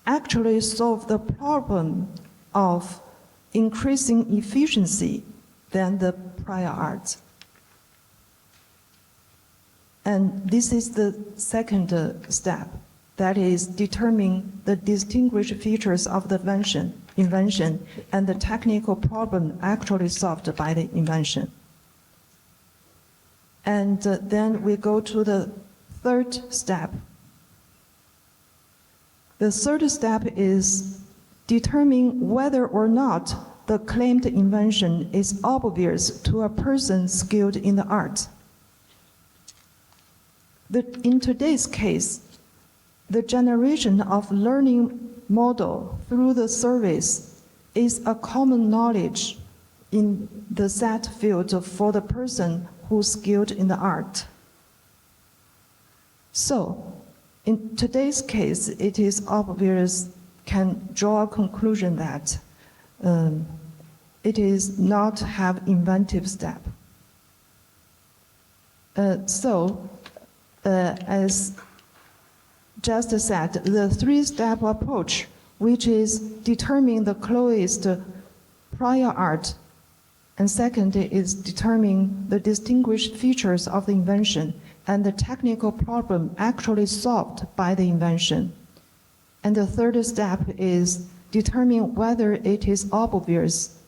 H: actually solve the problem of increasing efficiency than the prior art. And this is the second step, that is determining the distinguished features of the invention and the technical problem actually solved by the invention. And then we go to the third step. The third step is determining whether or not the claimed invention is obvious to a person skilled in the art. In today's case, the generation of learning model through the service is a common knowledge in the set field for the person who's skilled in the art. So, in today's case, it is obvious, can draw a conclusion that it is not have inventive step. As just said, the three-step approach, which is determining the closest prior art, and second is determining the distinguished features of the invention and the technical problem actually solved by the invention. And the third step is determining whether it is obvious.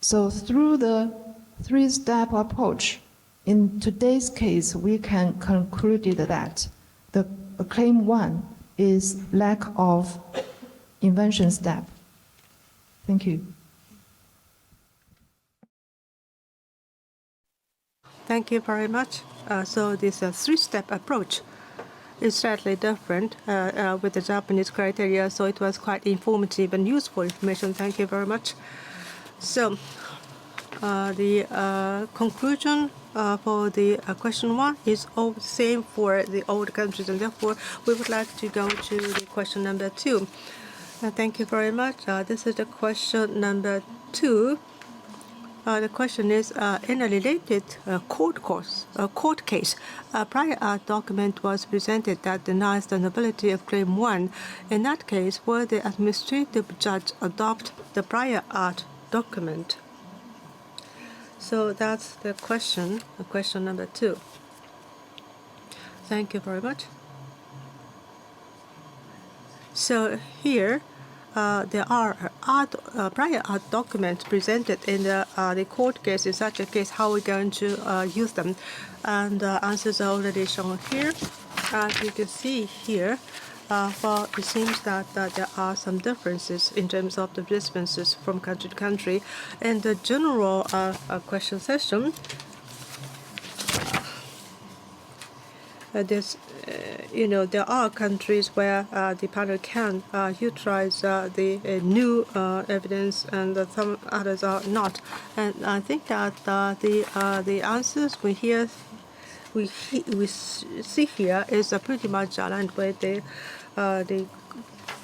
H: So through the three-step approach, in today's case, we can conclude that the claim 1 is lack of invention step. Thank you.
E: Thank you very much. So this three-step approach is slightly different with the Japanese criteria, so it was quite informative and useful information. Thank you very much. So the conclusion for the question 1 is all the same for the old countries, and therefore we would like to go to the question number 2. Thank you very much. This is the question number 2. The question is, in a related court case, a prior art document was presented that denies the validity of claim 1. In that case, will the administrative judge adopt the prior art document? So that's the question number 2. Thank you very much. So here, there are prior art documents presented in the court case. In such a case, how are we going to use them? And answers are already shown here. As you can see here, well, it seems that there are some differences in terms of the responses from country to country. In the general question session, there are countries where the panel can utilize the new evidence, and some others are not. And I think that the answers we see here is pretty much aligned with the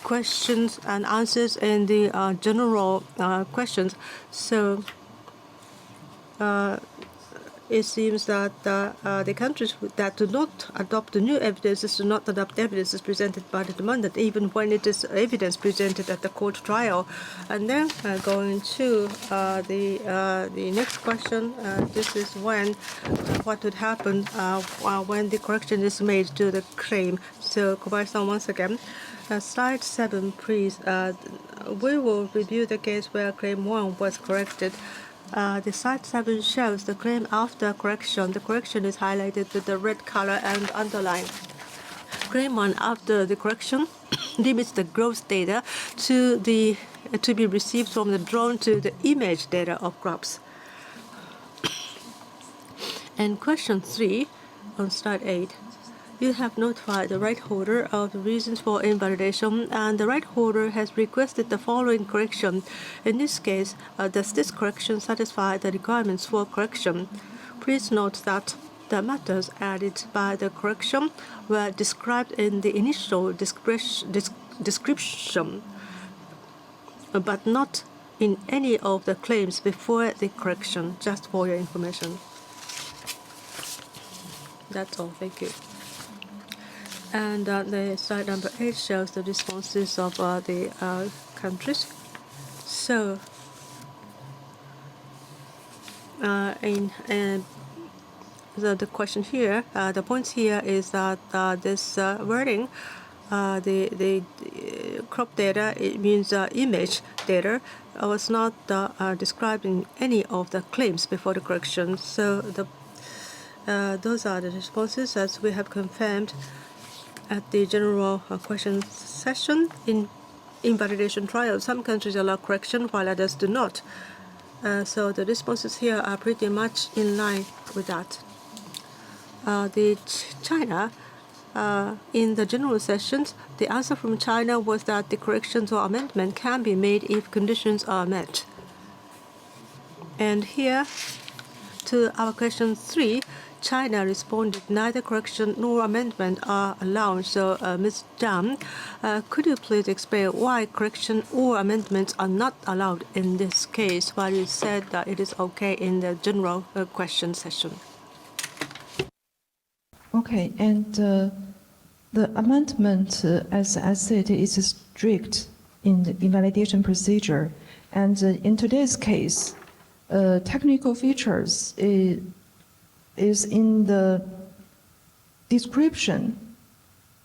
E: questions and answers in the general questions. So it seems that the countries that do not adopt the new evidences do not adopt evidences presented by the demandant, even when it is evidence presented at the court trial. And then going to the next question, this is what would happen when the correction is made to the claim. So Kobayashi-san, once again, slide 7, please. We will review the case where claim 1 was corrected. The slide 7 shows the claim after correction. The correction is highlighted with the red color and underlined. Claim 1 after the correction limits the gross data to be received from the drone to the image data of crops. And question 3 on slide 8. You have notified the right holder of the reasons for invalidation, and the right holder has requested the following correction. In this case, does this correction satisfy the requirements for correction? Please note that the matters added by the correction were described in the initial description, but not in any of the claims before the correction, just for your information. That's all. Thank you. And the slide number 8 shows the responses of the countries. So, the question here, the points here is that this wording, the crop data, it means image data, was not described in any of the claims before the correction. So those are the responses as we have confirmed at the general question session. In invalidation trial, some countries allow correction while others do not. So the responses here are pretty much in line with that. China, in the general sessions, the answer from China was that the corrections or amendment can be made if conditions are met. And here, to our question 3, China responded neither correction nor amendment are allowed. So, Ms. Zhang, could you please explain why correction or amendments are not allowed in this case, while you said that it is okay in the general question session?
H: Okay, and the amendment, as I said, is strict in the invalidation procedure. And in today's case, technical features is in the description,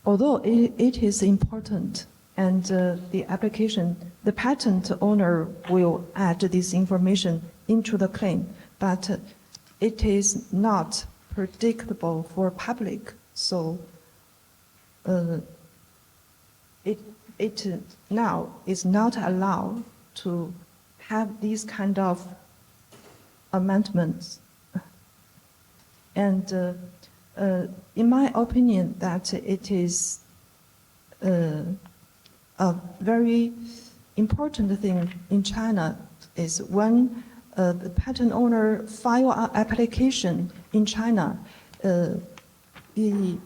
H: although it is important, and the patent owner will add this information into the claim, but it is not predictable for public. So it now is not allowed to have these kind of amendments. And in my opinion, that it is a very important thing in China is when the patent owner file an application in China, the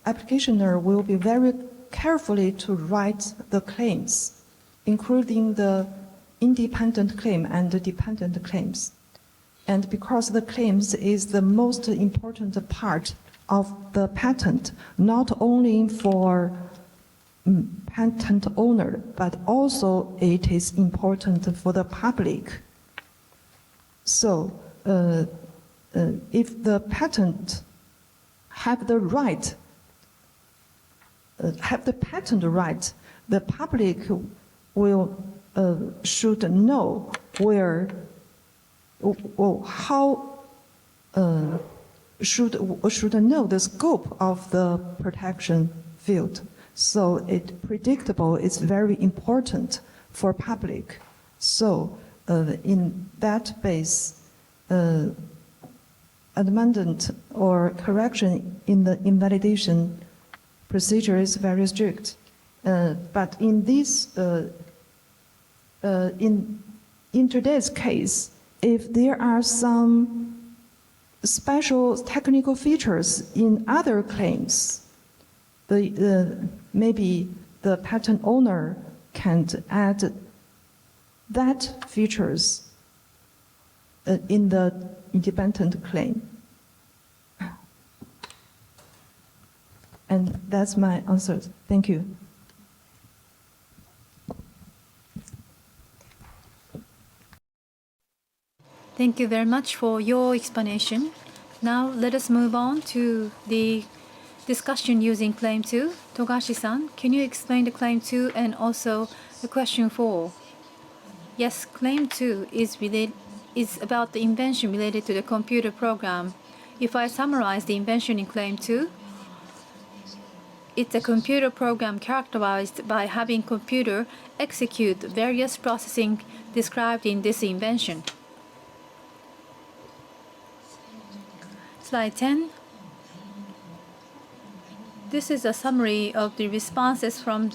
H: applicationer will be very carefully to write the claims, including the independent claim and the dependent claims. And because the claims is the most important part of the patent, not only for patent owner, but also it is important for the public. So if the patent have the right, have the patent right, the public will should know where or how should know the scope of the protection field. So predictable is very important for public. So in that base, amendment or correction in the invalidation procedure is very strict. But in this, in today's case, if there are some special technical features in other claims, maybe the patent owner can add that features in the independent claim. And that's my answer. Thank you.
A: Thank you very much for your explanation. Now let us move on to the discussion using Claim 2. Togashi-san, can you explain the Claim 2 and also the question 4? Yes, Claim 2 is about the invention related to the computer program. If I summarize the invention in Claim 2, it's a computer program characterized by having computer execute various processing described in this invention. Slide 10. This is a summary of the responses from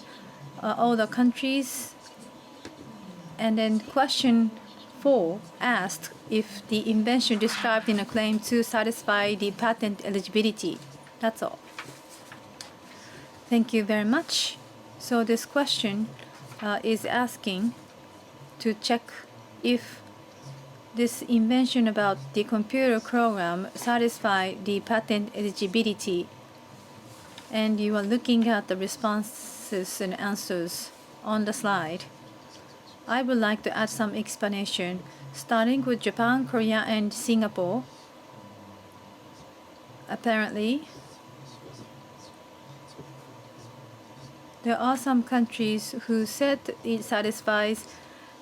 A: all the countries. And then question 4 asked if the invention described in a Claim 2 satisfy the patent eligibility. That's all. Thank you very much. So this question is asking to check if this invention about the computer program satisfy the patent eligibility. And you are looking at the responses and answers on the slide. I would like to add some explanation, starting with Japan, Korea, and Singapore. Apparently, there are some countries who said it satisfies,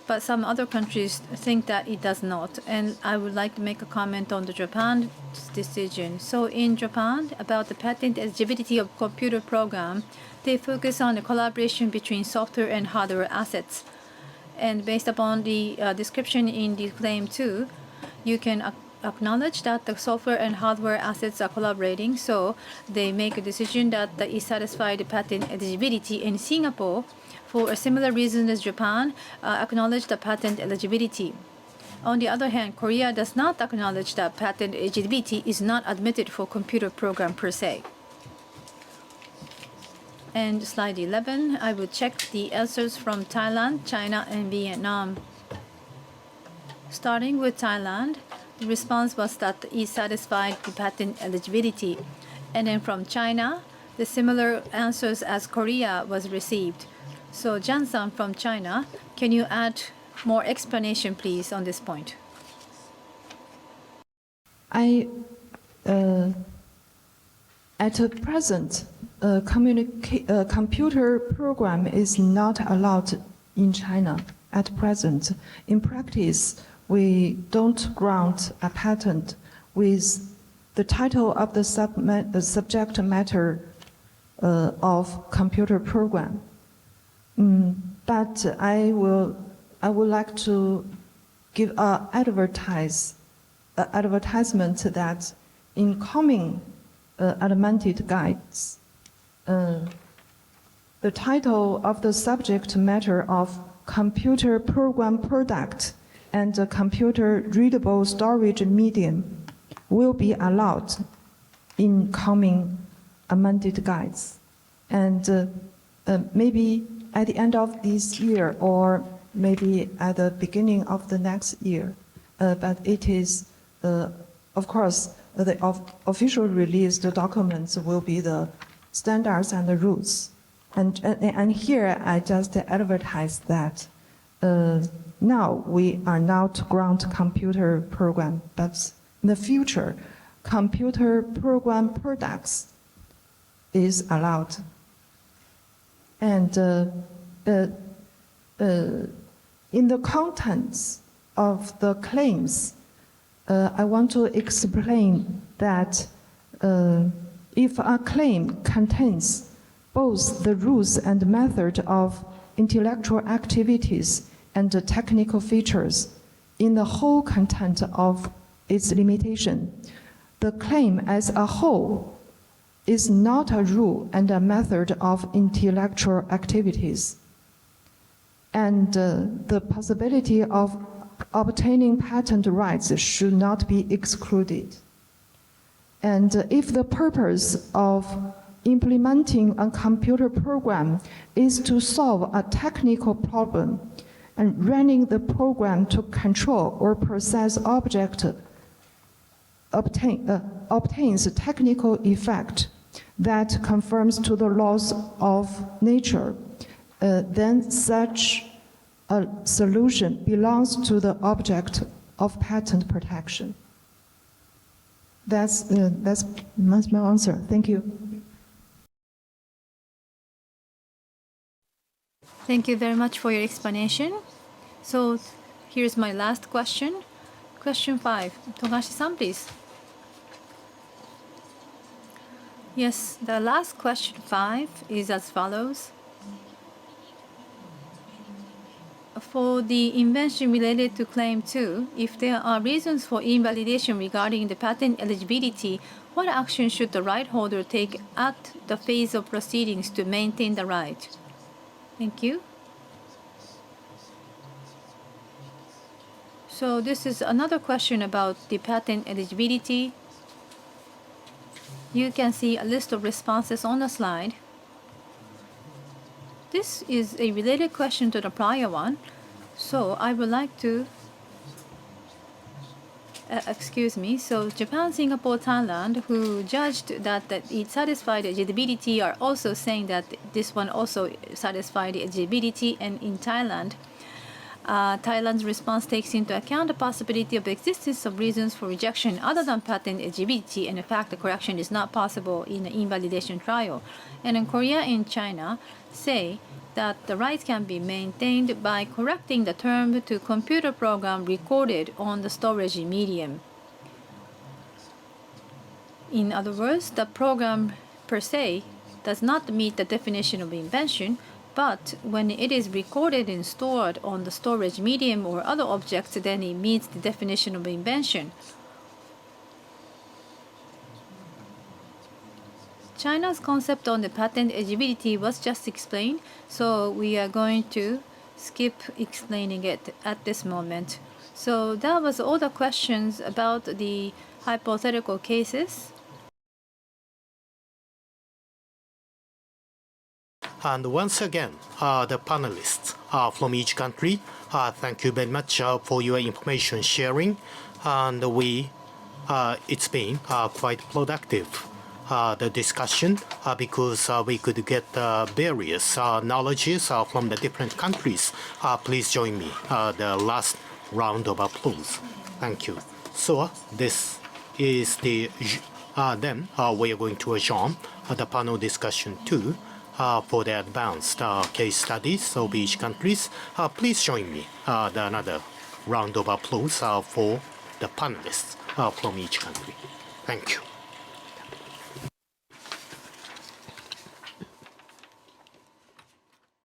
A: but some other countries think that it does not. And I would like to make a comment on the Japan's decision. So in Japan, about the patent eligibility of computer program, they focus on the collaboration between software and hardware assets. And based upon the description in the Claim 2, you can acknowledge that the software and hardware assets are collaborating, so they make a decision that it satisfies the patent eligibility. In Singapore, for a similar reason as Japan, acknowledge the patent eligibility. On the other hand, Korea does not acknowledge that patent eligibility is not admitted for computer program per se. And slide 11, I will check the answers from Thailand, China, and Vietnam. Starting with Thailand, the response was that it satisfied the patent eligibility. And then from China, the similar answers as Korea was received. So Jan-san from China, can you add more explanation, please, on this point?
H: At present, computer program is not allowed in China at present. In practice, we don't grant a patent with the title of the subject matter of computer program. But I would like to give an advertisement that in coming amended guides, the title of the subject matter of computer program product and the computer readable storage medium will be allowed in coming amended guides. And maybe at the end of this year or maybe at the beginning of the next year. But it is, of course, the official released documents will be the standards and the rules. And here I just advertise that now we are not grant computer program, but in the future, computer program products is allowed. And in the contents of the claims, I want to explain that if a claim contains both the rules and method of intellectual activities and the technical features in the whole content of its limitation, the claim as a whole is not a rule and a method of intellectual activities. And the possibility of obtaining patent rights should not be excluded. And if the purpose of implementing a computer program is to solve a technical problem, and running the program to control or process object obtains a technical effect that conforms to the laws of nature, then such a solution belongs to the object of patent protection. That's my answer. Thank you.
A: Thank you very much for your explanation. So here's my last question. Question 5. Togashi-san, please. Yes, the last question 5 is as follows. For the invention related to Claim 2, if there are reasons for invalidation regarding the patent eligibility, what action should the right holder take at the phase of proceedings to maintain the right? Thank you. So this is another question about the patent eligibility. You can see a list of responses on the slide. This is a related question to the prior one. So I would like to, so Japan, Singapore, Thailand, who judged that it satisfied eligibility, are also saying that this one also satisfied eligibility. And in Thailand, Thailand's response takes into account the possibility of existence of reasons for rejection other than patent eligibility, and in fact, the correction is not possible in an invalidation trial. And in Korea and China say that the right can be maintained by correcting the term to computer program recorded on the storage medium. In other words, the program per se does not meet the definition of invention, but when it is recorded and stored on the storage medium or other objects, then it meets the definition of invention. China's concept on the patent eligibility was just explained, so we are going to skip explaining it at this moment. So that was all the questions about the hypothetical cases.
B: And once again, the panelists from each country, thank you very much for your information sharing. And it's been quite productive, the discussion, because we could get various knowledges from the different countries. Please join me, the last round of applause. Thank you. So this is the, then we are going to adjourn the panel discussion 2. For the advanced case studies of each countries. Please join me another round of applause for the panelists from each country. Thank you.